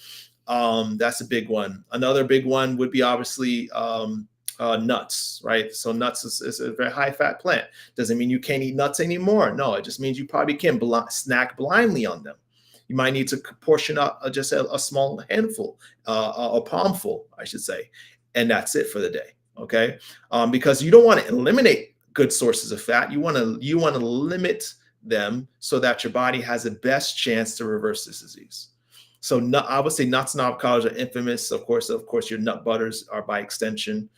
That's a big one. Another big one would be obviously nuts, right? So nuts is a very high fat plant. Doesn't mean you can't eat nuts anymore. No, it just means you probably can snack blindly on them. You might need to portion up just a small handful, a palmful, I should say, and that's it for the day. Okay, because you don't want to eliminate good sources of fat. You want to limit them so that your body has the best chance to reverse this disease. So I would say nuts and avocados are infamous. Of course, your nut butters are by extension.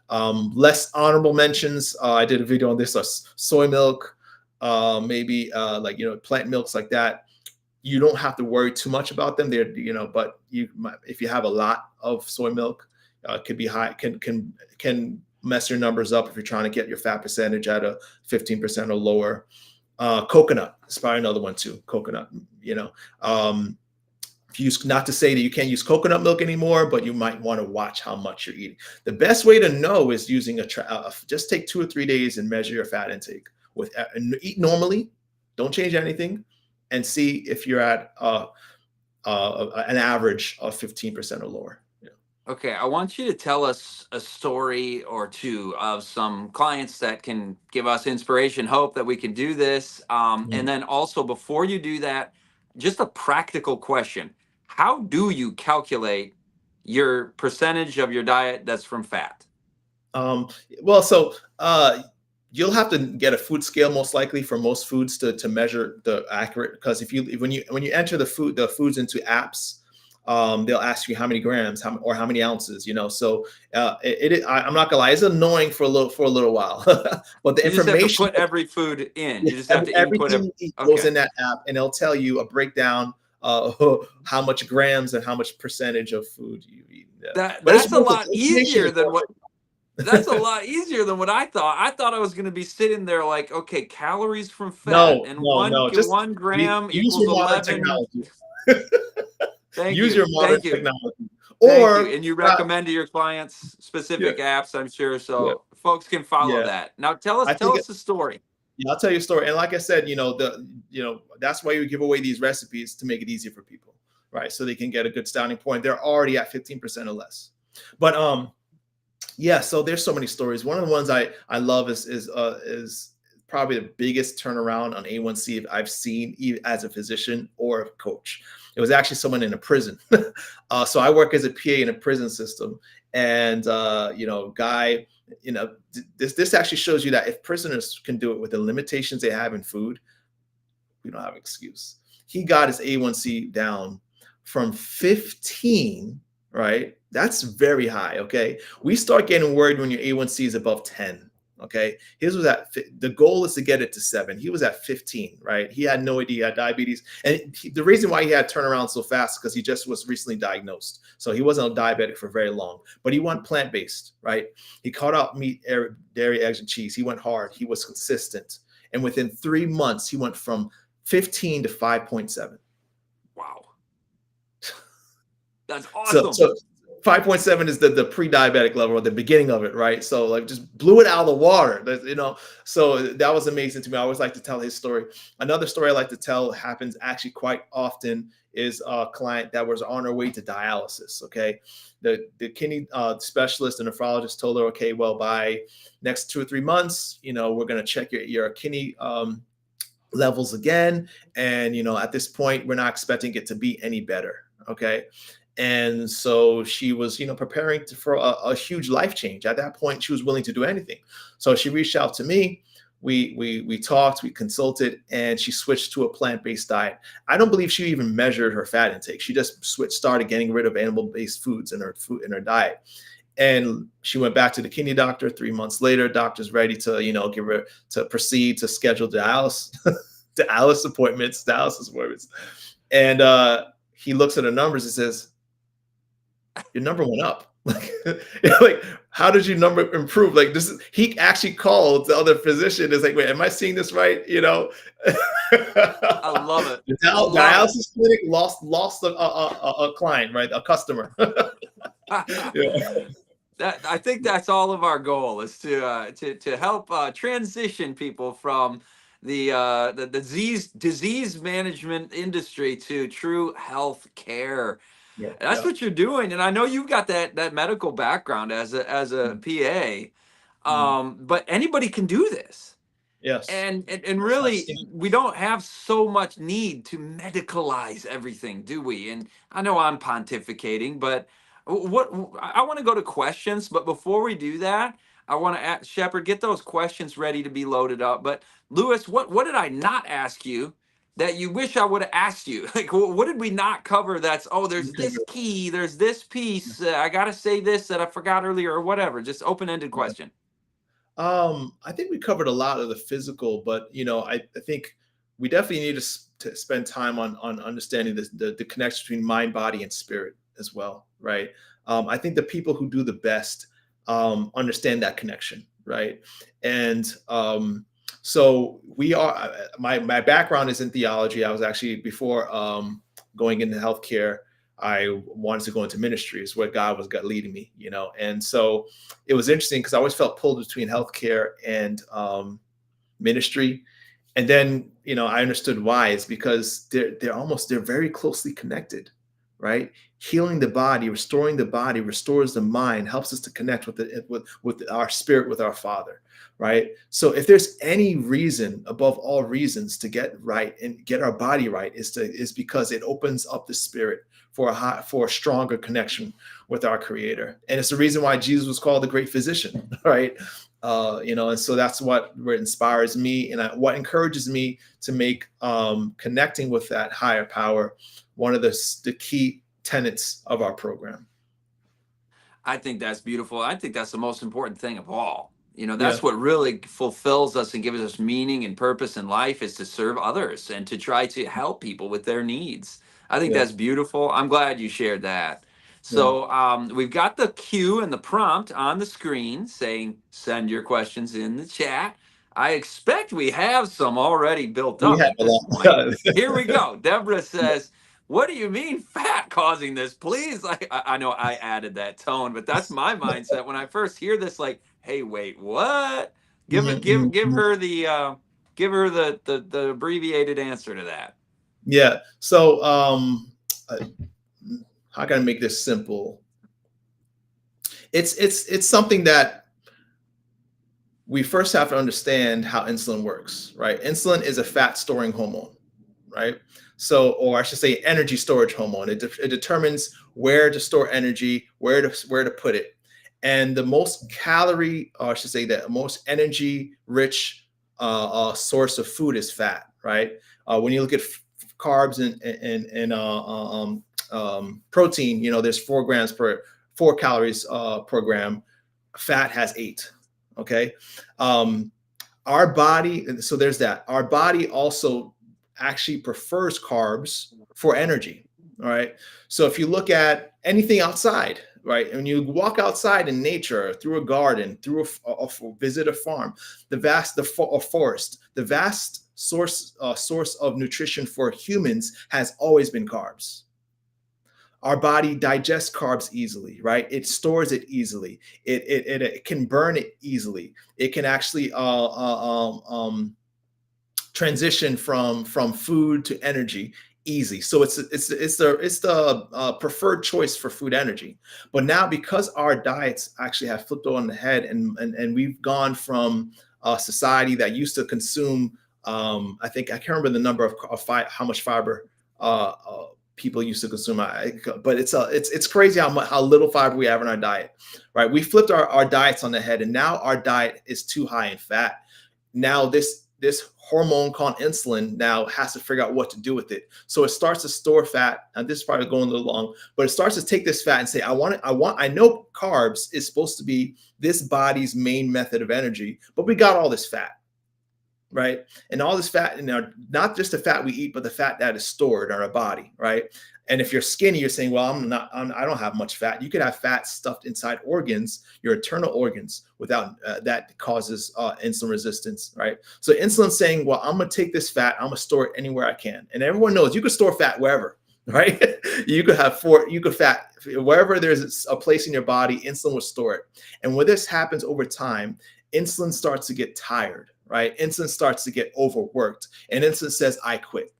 Less honorable mentions. I did a video on this. Soy milk, maybe like plant milks like that. You don't have to worry too much about them. But if you have a lot of soy milk, it could be high. Can mess your numbers up if you're trying to get your fat percentage at a 15% or lower. Coconut is probably another one too. Coconut, if you use, not to say that you can't use coconut milk anymore, but you might want to watch how much you're eating. The best way to know is using just take 2 or 3 days and measure your fat intake and eat normally. Don't change anything, and see if you're at an average of 15% or lower. Yeah. Okay, I want you to tell us a story or two of some clients that can give us inspiration, hope that we can do this. And Mm. then also, before you do that, just a practical question. How do you calculate your percentage of your diet that's from fat? Um, well, so you'll have to get a food scale most likely for most foods to measure the accurate. Because when you enter the foods into apps, they'll ask you how many grams, or how many ounces. So I'm not gonna lie, it's annoying for a little while, but the You just have to information, put every food in. yeah, You just have to input everything every. you eat goes Okay. in that app, and it'll tell you a breakdown how much grams and how much percentage of food you eat. Yeah. That But it's that's a worth it. lot The information easier is than worth what That's a lot easier than what I thought. I thought I was going to be sitting there like, okay, calories from fat, No, and no, one no. Just one gram use equals your modern 11. technology. Thank Use you, your modern thank you, technology. thank you. Or And you uh, recommend to your clients yeah, specific apps, I'm sure, yeah, so folks can follow yeah. that. Now, tell us I tell think us the story. yeah, I'll tell you a story. And like I said, that's why you give away these recipes to make it easier for people, right? So they can get a good starting point. They're already at 15% or less. But yeah, so there's so many stories. One of the ones I love is probably the biggest turnaround on A1C I've seen as a physician or a coach. It was actually someone in a prison. So I work as a PA in a prison system, and guy, this actually shows you that if prisoners can do it with the limitations they have in food, we don't have an excuse. He got his A1C down from 15, right? That's very high, okay? We start getting worried when your A1C is above 10, okay? His was the goal is to get it to 7. He was at 15, right? He had no idea he had diabetes. And the reason why he had turnaround so fast is because he just was recently diagnosed. So he wasn't a diabetic for very long, but he went plant-based, right? He cut out meat, dairy, eggs, and cheese. He went hard. He was consistent. And within 3 months, he went from 15 to 5.7. Wow. That's So, awesome. so 5.7 is the pre-diabetic level or the beginning of it, right? So like just blew it out of the water, so that was amazing to me. I always like to tell his story. Another story I like to tell happens actually quite often is a client that was on her way to dialysis. Okay. The kidney specialist and nephrologist told her, okay, well, by next 2 or 3 months, we're going to check your kidney levels again. And, at this point, we're not expecting it to be any better. Okay. And so she was, preparing for a huge life change. At that point, she was willing to do anything. So she reached out to me. We talked, we consulted, and she switched to a plant-based diet. I don't believe she even measured her fat intake. She just started getting rid of animal-based foods in her diet. And she went back to the kidney doctor 3 months later. Doctor's ready to, give her to proceed to schedule dialysis, dialysis appointments. And he looks at the numbers and says, your number went up. Like, how did your number improve? Like he actually called the other physician. Is like, wait, am I seeing this right? I love it. The I love dialysis clinic lost a client, right? A customer. Yeah. I think that's all of our goal is to help transition people from the disease management industry to true health care. Yeah. That's Yeah. what you're doing, and I know you've got that medical background as a PA. Mhm. But anybody can do this. Yes. And Yes, I've really, seen we don't have so much need to medicalize everything, do we? And I know I'm pontificating, but what I want to go to questions. But before we do that, I want to ask Shepard, get those questions ready to be loaded up. But Lewis, what did I not ask you that you wish I would have asked you? Like, what did we not cover? There's this it. key, there's this piece. I got to say this that I forgot earlier, or whatever. Just open-ended Yeah. question. I think we covered a lot of the physical, but I think we definitely need to spend time on understanding the connection between mind, body, and spirit as well, right? I think the people who do the best understand that connection, right? And so we are. My background is in theology. I was actually before going into healthcare. I wanted to go into ministry, is where God was leading me, and so it was interesting because I always felt pulled between healthcare and ministry. And then, I understood why. It's because they're very closely connected, right? Healing the body, restoring the body, restores the mind, helps us to connect with our spirit, with our Father, right? So if there's any reason above all reasons to get right and get our body right, is because it opens up the spirit for a stronger connection with our Creator. And it's the reason why Jesus was called the great physician, right? And so that's what inspires me, and what encourages me to make connecting with that higher power one of the key tenets of our program. I think that's beautiful. I think that's the most important thing of all. Yeah, That's what really fulfills us and gives us meaning and purpose in life is to serve others and to try to help people with their needs. I think yeah, that's beautiful. I'm glad you shared that. yeah. So we've got the cue and the prompt on the screen saying, send your questions in the chat. I expect we have some already built We up have at a this point. lot. Here we go. Deborah says, what do you mean fat causing this? Please. I know I added that tone, but that's my mindset when I first hear this. Like, hey, wait, what? Give Mhm, it, mhm, give mhm. her the abbreviated answer to that. Yeah. So, uh, how can I make this simple? It's something that we first have to understand how insulin works, right? Insulin is a fat storing hormone, right? So, or I should say, energy storage hormone. It determines where to store energy, where to put it, and the most calorie, or I should say, the most energy rich source of food is fat, right? When you look at carbs and protein, there's 4 calories per gram. Fat has 8. Okay. Um, our body, so there's that. Our body also actually prefers carbs for energy. All right. So if you look at anything outside, right, when you walk outside in nature, through a garden, through visit a farm, a forest, the vast source of nutrition for humans has always been carbs. Our body digests carbs easily, right? It stores it easily. It can burn it easily. It can actually transition from food to energy easy. So it's the preferred choice for food energy. But now, because our diets actually have flipped on the head, and we've gone from a society that used to consume, I think I can't remember the number of how much fiber people used to consume. But it's crazy how little fiber we have in our diet, right? We flipped our diets on the head, and now our diet is too high in fat. Now this hormone called insulin now has to figure out what to do with it. So it starts to store fat. And this is probably going a little long, but it starts to take this fat and say, I know carbs is supposed to be this body's main method of energy, but we got all this fat, right? And all this fat, and not just the fat we eat, but the fat that is stored in our body, right? And if you're skinny, you're saying, well, I don't have much fat. You could have fat stuffed inside organs, your internal organs, without that causes insulin resistance, right? So insulin's saying, well, I'm going to take this fat, I'm going to store it anywhere I can. And everyone knows you can store fat wherever, right? You could fat wherever there's a place in your body, insulin will store it. And when this happens over time, insulin starts to get tired, right? Insulin starts to get overworked, and insulin says, I quit.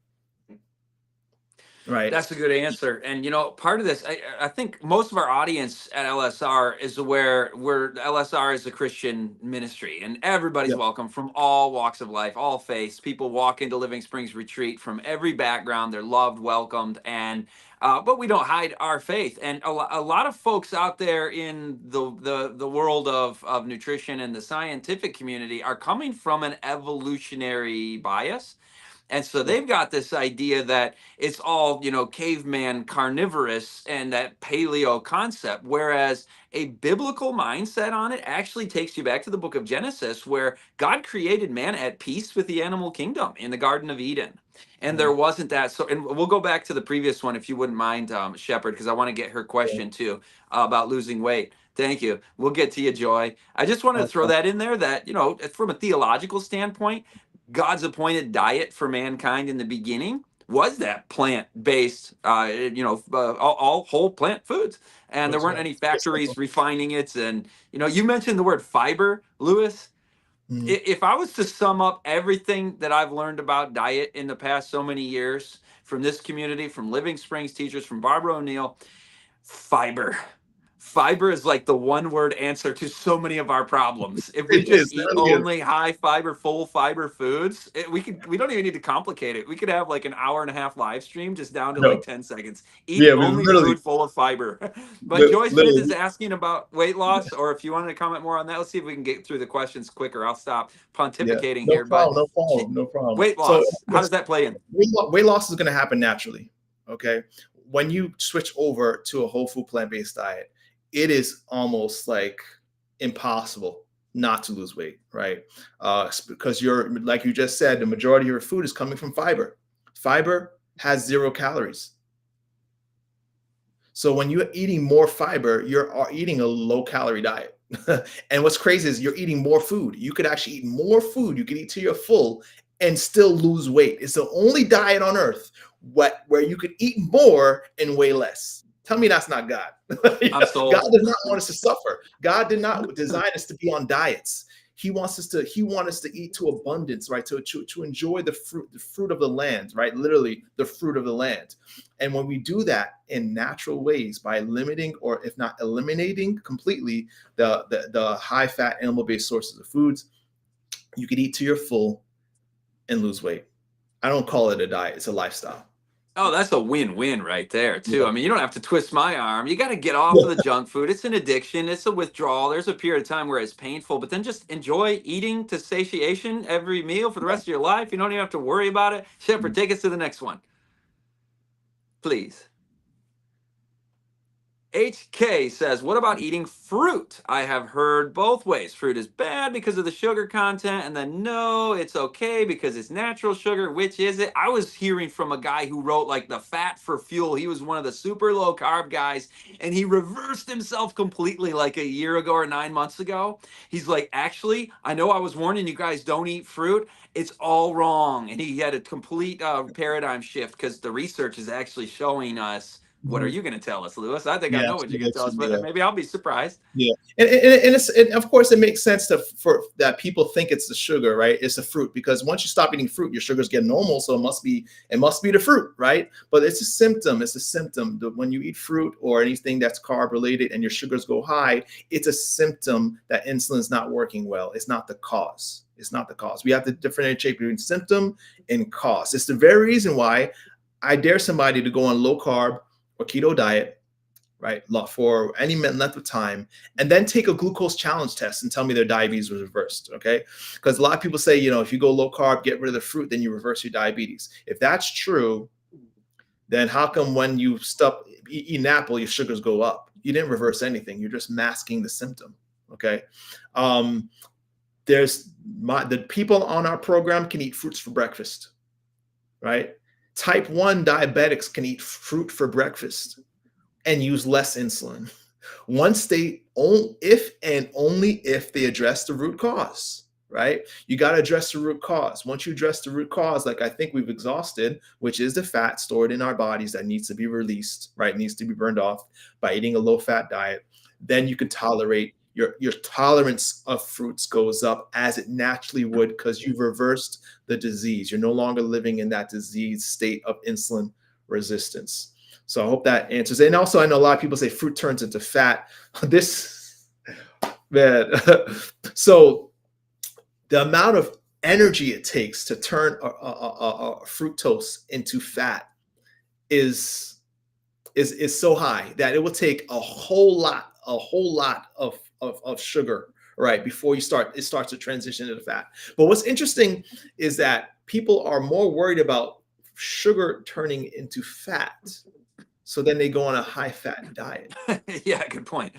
Right. That's a good answer. And part of this, I think most of our audience at LSR is aware LSR is a Christian ministry, and everybody's Yep. welcome from all walks of life, all faiths. People walk into Living Springs Retreat from every background. They're loved, welcomed, and but we don't hide our faith. And a lot of folks out there in the world of nutrition and the scientific community are coming from an evolutionary bias. And so they've got this idea that it's all, caveman carnivorous and that paleo concept. Whereas a biblical mindset on it actually takes you back to the book of Genesis, where God created man at peace with the animal kingdom in the Garden of Eden. And there wasn't that. So, and we'll go back to the previous one if you wouldn't mind, Shepard, because I want to get her question too about losing weight. Thank you. We'll get to you, Joy. I just wanted to throw that in there that, from a theological standpoint, God's appointed diet for mankind in the beginning was that plant-based, all whole plant foods, and there weren't any factories refining it. And you mentioned the word fiber, Lewis. If I was to sum up everything that I've learned about diet in the past so many years from this community, from Living Springs teachers, from Barbara O'Neill, fiber. Fiber is like the one word answer to so many of our problems. If we just eat only high fiber, full fiber foods, we don't even need to complicate it. We could have like an hour and a half live stream just down to like 10 seconds. Eat only food full of fiber. But Joy Smith is asking about weight loss, or if you wanted to comment more on that, let's see if we can get through the questions quicker. I'll stop pontificating here. No problem. Weight loss, how does that play in? Weight loss is going to happen naturally. Okay. When you switch over to a whole food plant-based diet, it is almost like impossible not to lose weight, right? Because like you just said, the majority of your food is coming from fiber. Fiber has 0 calories. So when you're eating more fiber, you're eating a low-calorie diet. And what's crazy is you're eating more food. You could actually eat more food. You could eat till you're full and still lose weight. It's the only diet on earth where you could eat more and weigh less. Tell me that's not God. I'm sold. God did not want us to suffer. God did not design us to be on diets. He wants us to eat to abundance, right? To enjoy the fruit of the land, right? Literally the fruit of the land. And when we do that in natural ways by limiting, or if not eliminating completely, the high fat animal-based sources of foods, you can eat to your full and lose weight. I don't call it a diet, it's a lifestyle. Oh, that's a win-win right there, too. I mean, you don't have to twist my arm. You got to get off of the junk food. It's an addiction. It's a withdrawal. There's a period of time where it's painful, but then just enjoy eating to satiation every meal for the rest of your life. You don't even have to worry about it. Shepard, take us to the next one, please. HK says, what about eating fruit? I have heard both ways. Fruit is bad because of the sugar content, and then no, it's okay because it's natural sugar. Which is it? I was hearing from a guy who wrote like the fat for fuel. He was one of the super low carb guys, and he reversed himself completely like a year ago or 9 months ago. He's like, actually, I know I was warning you guys don't eat fruit. It's all wrong. And he had a complete paradigm shift because the research is actually showing us. What are Mhm. you going to tell us, Lewis? I think I Yeah, know what you're going to tell us, but yeah. maybe I'll be surprised. Yeah, and of course it makes sense for that people think it's the sugar, right? It's the fruit because once you stop eating fruit, your sugars get normal, so it must be the fruit, right? But it's a symptom. It's a symptom that when you eat fruit or anything that's carb related and your sugars go high, it's a symptom that insulin is not working well. It's not the cause. It's not the cause. We have to differentiate between symptom and cause. It's the very reason why I dare somebody to go on low carb or keto diet, right, for any length of time, and then take a glucose challenge test and tell me their diabetes was reversed. Okay, because a lot of people say, if you go low carb, get rid of the fruit, then you reverse your diabetes. If that's true, then how come when you stop eat an apple, your sugars go up? You didn't reverse anything. You're just masking the symptom. Okay. um, the people on our program can eat fruits for breakfast, right? Type 1 diabetics can eat fruit for breakfast and use less insulin once if and only if they address the root cause, right? You got to address the root cause. Once you address the root cause, like I think we've exhausted, which is the fat stored in our bodies that needs to be released, right? Needs to be burned off by eating a low fat diet, then you can tolerate your tolerance of fruits goes up as it naturally would because you've reversed the disease. You're no longer living in that disease state of insulin resistance. So I hope that answers. And also, I know a lot of people say fruit turns into fat. This, man. So the amount of energy it takes to turn a fructose into fat is so high that it will take a whole lot of sugar, right, before it starts to transition into fat. But what's interesting is that people are more worried about sugar turning into fat, so then they go on a high fat diet. Yeah, good point.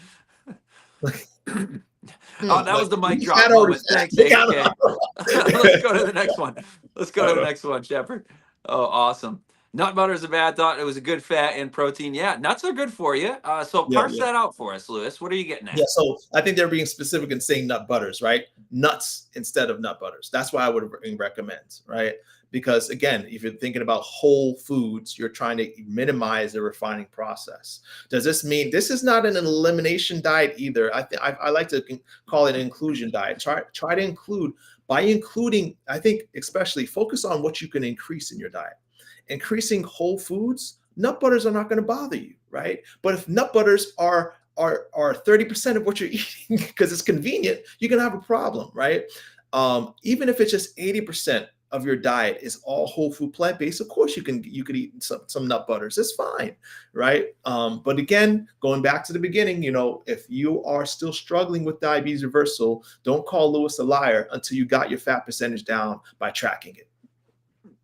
Like, Oh, that like was the mic we drop fat or moment. fat? Thanks, Look out. HK. Let's go to the next one. Let's go to the next one, Shepard. Oh, awesome. Nut butter is a bad thought. It was a good fat and protein. Yeah, nuts are good for you. So Yeah, parse yeah. that out for us, Lewis. What are you getting Yeah, at? so I think they're being specific in saying nut butters, right? Nuts instead of nut butters. That's why I would recommend, right? Because again, if you're thinking about whole foods, you're trying to minimize the refining process. Does this mean this is not an elimination diet either? I like to call it an inclusion diet. Try to include by including. I think especially focus on what you can increase in your diet. Increasing whole foods, nut butters are not going to bother you, right? But if nut butters are 30% of what you're eating because it's convenient, you're gonna have a problem, right? Even if it's just 80% of your diet is all whole food plant-based, of course you could eat some nut butters. It's fine, right? But again, going back to the beginning, if you are still struggling with diabetes reversal, don't call Lewis a liar until you got your fat percentage down by tracking it.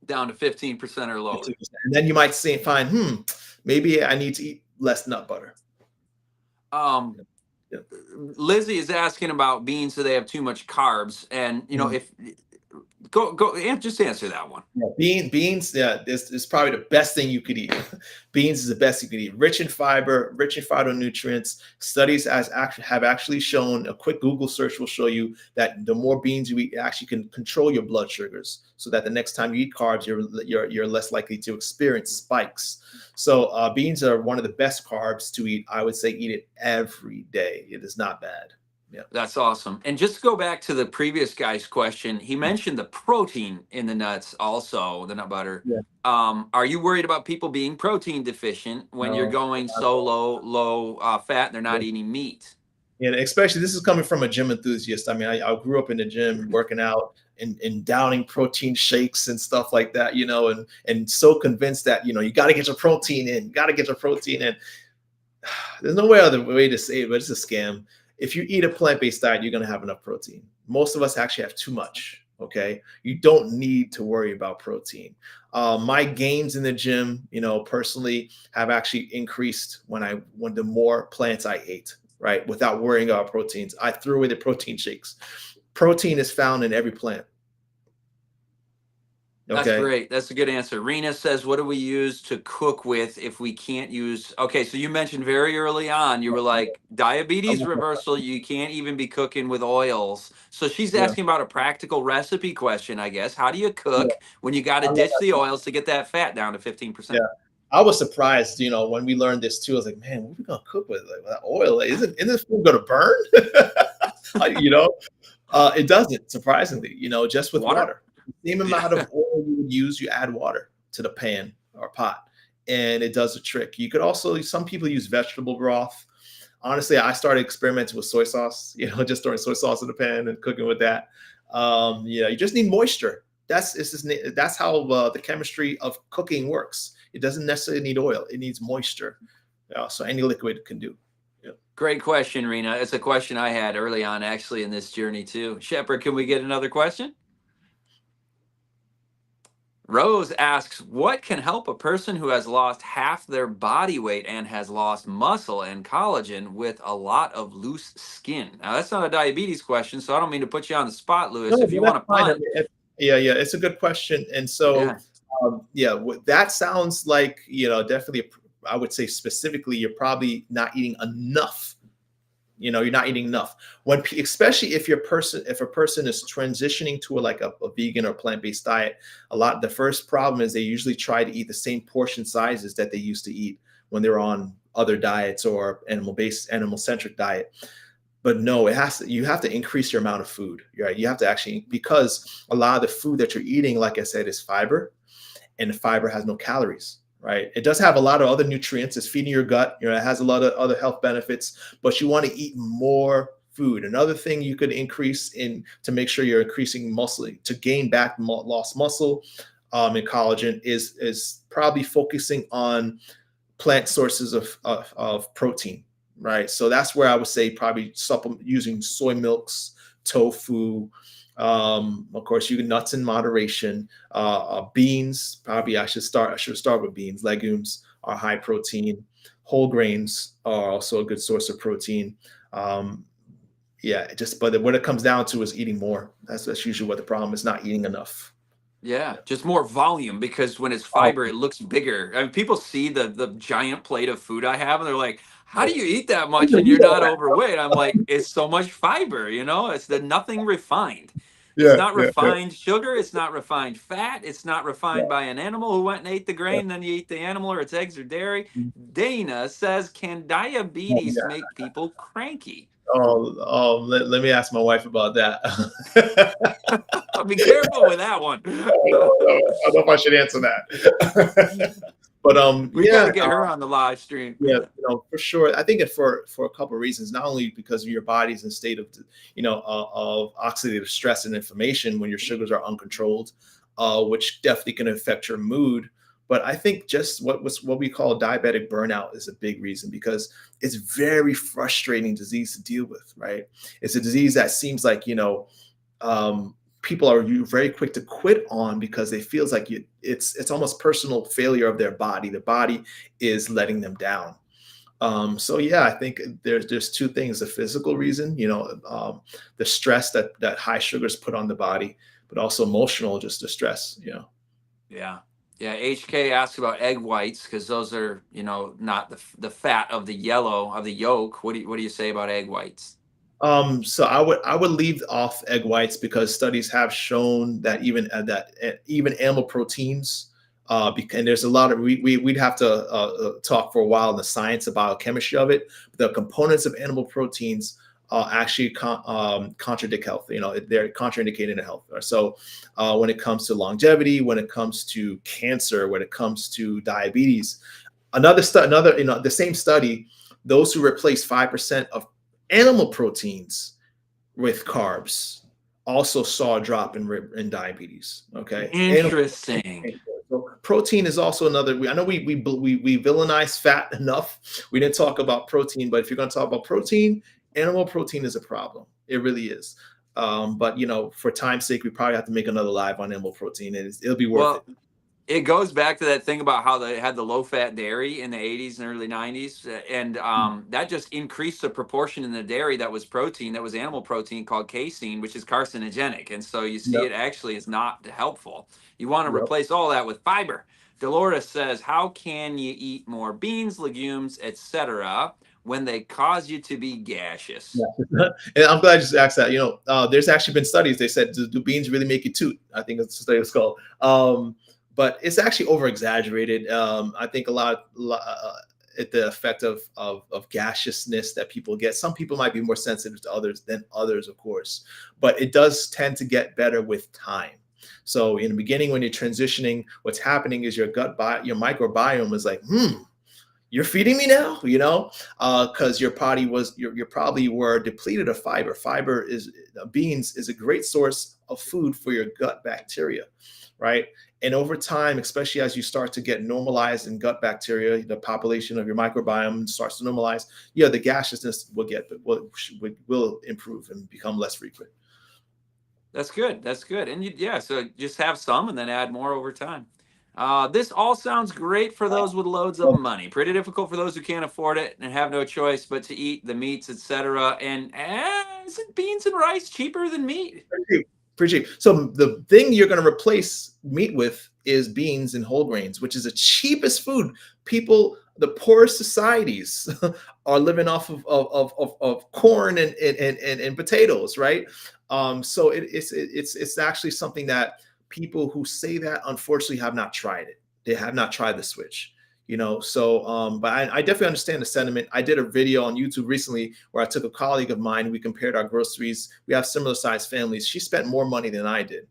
Down to 15% or lower. 15%. And then you might find, maybe I need to eat less nut butter. Um, Yeah. Lizzie is asking about beans, so they have too much carbs, and Mhm. if go and just answer that one. Yeah, beans, yeah, this is probably the best thing you could eat. Beans is the best you could eat. Rich in fiber, rich in phytonutrients. Studies have actually shown, a quick Google search will show you that the more beans you eat, it actually can control your blood sugars, so that the next time you eat carbs, you're less likely to experience spikes. So beans are one of the best carbs to eat. I would say eat it every day. It is not bad. Yeah. That's awesome. And just to go back to the previous guy's question, he mentioned the protein in the nuts, also the nut butter. Yeah. Are you worried about people being protein deficient when you're No. going so low fat and they're not eating meat? And especially this is coming from a gym enthusiast. I mean, I grew up in the gym working out and downing protein shakes and stuff like that, and so convinced that, you got to get your protein in, got to get your protein in. There's no other way to say it, but it's a scam. If you eat a plant-based diet, you're going to have enough protein. Most of us actually have too much. Okay, you don't need to worry about protein. My gains in the gym, personally, have actually increased when the more plants I ate, right, without worrying about proteins. I threw away the protein shakes. Protein is found in every plant. That's Okay. great. That's a good answer. Rena says, what do we use to cook with if we can't use? Okay, so you mentioned very early on, you were like, diabetes reversal, you can't even be cooking with oils. So she's Yeah, asking about a practical recipe question, I guess. How do you yeah, cook when you got to I love ditch the that. oils to get that fat down to Yeah, 15%? I was surprised, when we learned this too. I was like, man, what are we gonna cook with, like, that oil? Like, isn't this food gonna burn? You know, it doesn't, surprisingly, just with Water? water. The same Yeah. amount of oil you would use, you add water to the pan or pot, and it does the trick. You could also, some people use vegetable broth. Honestly, I started experimenting with soy sauce, just throwing soy sauce in the pan and cooking with that. You just need moisture. That's how the chemistry of cooking works. It doesn't necessarily need oil; it needs moisture. So any liquid can do. Yeah. Great question, Rena. It's a question I had early on, actually, in this journey, too. Shepard, can we get another question? Rose asks, what can help a person who has lost half their body weight and has lost muscle and collagen with a lot of loose skin? Now, that's not a diabetes question, so I don't mean to put you on the spot, No, Lewis. If but you want that's to fine. I punt, mean, yeah, it's a good question. And so, yeah. yeah, that sounds like, definitely, I would say specifically, you're probably not eating enough. You're not eating enough. Especially if if a person is transitioning to a vegan or plant-based diet, the first problem is they usually try to eat the same portion sizes that they used to eat when they were on other diets or animal-centric diet. But no, you have to increase your amount of food. Right? You have to actually, because a lot of the food that you're eating, like I said, is fiber, and the fiber has no calories. Right? It does have a lot of other nutrients. It's feeding your gut. It has a lot of other health benefits, but you want to eat more food. Another thing you could increase in to make sure you're increasing muscle to gain back lost muscle and collagen is probably focusing on plant sources of protein, right? So that's where I would say probably supplement using soy milks, tofu. Of course, you can nuts in moderation. Beans, probably I should start with beans. Legumes are high protein. Whole grains are also a good source of protein. Yeah, but what it comes down to is eating more. That's usually what the problem is, not eating enough. Yeah, just more volume because when it's Oh, fiber, it looks bigger. I mean, people see the giant plate of food I have, and they're like, "How do oh, you eat that I much didn't and eat you're all not that. overweight?" I'm like, "It's so much fiber, you know. It's the nothing refined. It's Yeah, not yeah, yeah, refined sugar. It's not refined fat. It's not yeah, refined by an animal who went and ate the yeah. grain, then you eat the animal or it's eggs or dairy." Dana says, "Can Oh, diabetes yeah. make people cranky?" Let me ask my wife about that. Be careful with that one. I don't know if I should answer that. But We got yeah, to get her on the live stream. yeah, for sure. I think for a couple of reasons, not only because your body's in a state of of oxidative stress and inflammation when your sugars are uncontrolled, which definitely can affect your mood. But I think just what we call diabetic burnout is a big reason, because it's very frustrating disease to deal with. Right? It's a disease that seems like people are very quick to quit on because they feels like it's almost personal failure of their body. The body is letting them down. So yeah, I think there's two things: the physical reason, the stress that high sugars put on the body, but also emotional, just the stress. Yeah. Yeah. HK asks about egg whites because those are, not the fat of the yellow of the yolk. What do you say about egg whites? So I would leave off egg whites because studies have shown that even animal proteins, and there's a lot of we'd have to talk for a while in the science, the biochemistry of it. The components of animal proteins actually contradict health. They're contraindicated in health. So when it comes to longevity, when it comes to cancer, when it comes to diabetes, the same study, those who replace 5% of animal proteins with carbs also saw a drop in diabetes. Okay, Interesting. so protein is also another. I know we villainize fat enough. We didn't talk about protein, but if you're going to talk about protein, animal protein is a problem. It really is. But for time's sake, we probably have to make another live on animal protein, and it'll be worth it. Well, it goes back to that thing about how they had the low fat dairy in the 80s and early 90s. And that just increased the proportion in the dairy that was protein, that was animal protein called casein, which is carcinogenic. And so you see Yep. it actually is not helpful. You want to Yep. replace all that with fiber. Dolores says, how can you eat more beans, legumes, etc., when they cause you to be gaseous? Yeah. And I'm glad you just asked that. There's actually been studies. They said, do beans really make you toot? I think that's the study was called. But it's actually over exaggerated. I think a lot at the effect of gaseousness that people get. Some people might be more sensitive to others than others, of course, but it does tend to get better with time. So in the beginning, when you're transitioning, what's happening is your your microbiome is like, you're feeding me now, because your body you probably were depleted of fiber. Beans is a great source of food for your gut bacteria, right? And over time, especially as you start to get normalized in gut bacteria, the population of your microbiome starts to normalize. Yeah, the gaseousness will improve and become less frequent. That's good. That's good. And so just have some and then add more over time. This all sounds great for those with loads of money. Pretty difficult for those who can't afford it and have no choice but to eat the meats, etc. And isn't beans and rice cheaper than meat? Pretty cheap. So the thing you're going to replace meat with is beans and whole grains, which is the cheapest food. People, the poorest societies, are living off of corn and potatoes, right? So it's actually something that people who say that unfortunately have not tried it. They have not tried the switch. But I definitely understand the sentiment. I did a video on YouTube recently where I took a colleague of mine. We compared our groceries. We have similar sized families. She spent more money than I did.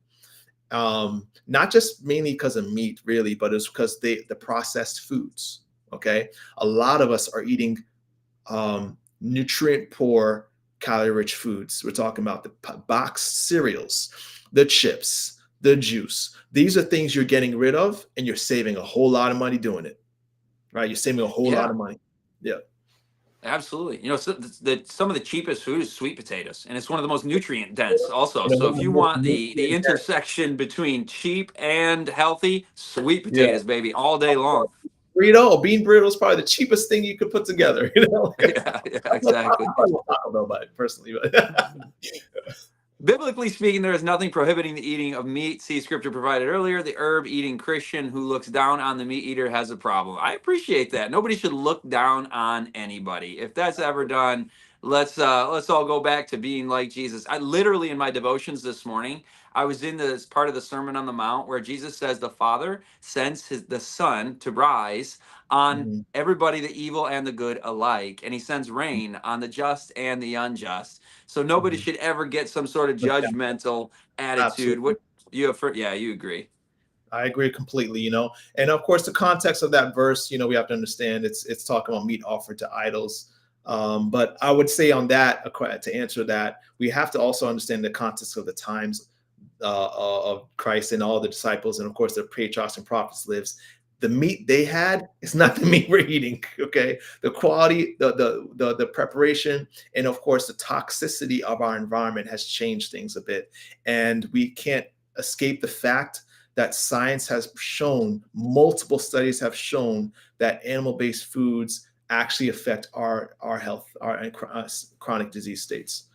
Not just mainly because of meat, really, but it's because the processed foods. Okay. A lot of us are eating nutrient poor, calorie rich foods. We're talking about the boxed cereals, the chips, the juice. These are things you're getting rid of, and you're saving a whole lot of money doing it. Right? You're saving a whole lot Yeah, of money. Yeah. absolutely. Some of the cheapest food is sweet potatoes, and it's one of the most nutrient dense also. So if you want the intersection between cheap and healthy, sweet Yeah. potatoes, baby, all day long. Burrito, a bean burrito is probably the cheapest thing you could put together. Yeah, exactly. I don't know about it personally, but Biblically speaking, there is nothing prohibiting the eating of meat. See scripture provided earlier. The herb eating Christian who looks down on the meat eater has a problem. I appreciate that. Nobody should look down on anybody. If that's ever done, let's all go back to being like Jesus. I literally in my devotions this morning, I was in this part of the Sermon on the Mount where Jesus says the Father sends the Son to rise on Mhm. everybody, the evil and the good alike, and he sends rain on the just and the unjust. So nobody Mhm. should ever get some sort of Yeah, judgmental attitude. absolutely. What you have? Yeah, you agree. I agree completely, And of course, the context of that verse, we have to understand it's talking about meat offered to idols. But I would say on that, to answer that, we have to also understand the context of the times of Christ and all the disciples, and of course the patriarchs and prophets lives. The meat they had is not the meat we're eating. Okay, the quality, the preparation, and of course the toxicity of our environment has changed things a bit, and we can't escape the fact that science has shown, multiple studies have shown that animal-based foods actually affect our health, our chronic disease states.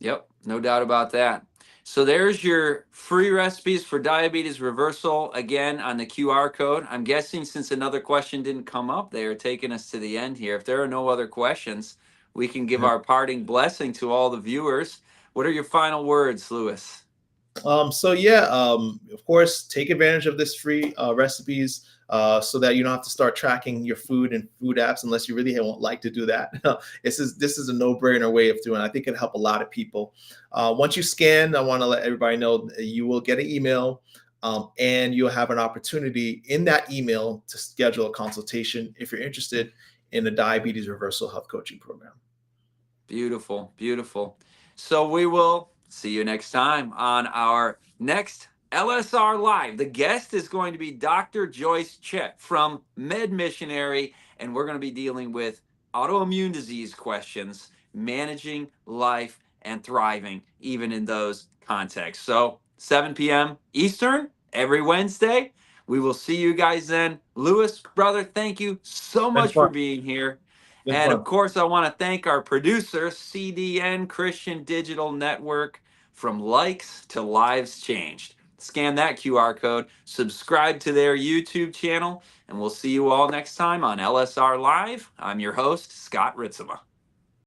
Yep, no doubt about that. So there's your free recipes for diabetes reversal again on the QR code. I'm guessing since another question didn't come up, they are taking us to the end here. If there are no other questions, we can give our parting blessing to all the viewers. What are your final words, Lewis? So yeah, of course, take advantage of this free recipes so that you don't have to start tracking your food and food apps unless you really won't like to do that. This is a no-brainer way of doing it. I think it'll help a lot of people. Once you scan, I want to let everybody know you will get an email and you'll have an opportunity in that email to schedule a consultation if you're interested in the diabetes reversal health coaching program. Beautiful, beautiful. So we will see you next time on our next LSR Live. The guest is going to be Dr. Joyce Chet from Med Missionary, and we're going to be dealing with autoimmune disease questions, managing life and thriving even in those contexts. So 7 p.m. Eastern every Wednesday. We will see you guys then. Lewis, brother, thank you so Been much fun. for being here. Been And of fun. course, I want to thank our producer, CDN Christian Digital Network. From likes to lives changed. Scan that QR code, subscribe to their YouTube channel, and we'll see you all next time on LSR Live. I'm your host, Scott Ritsema.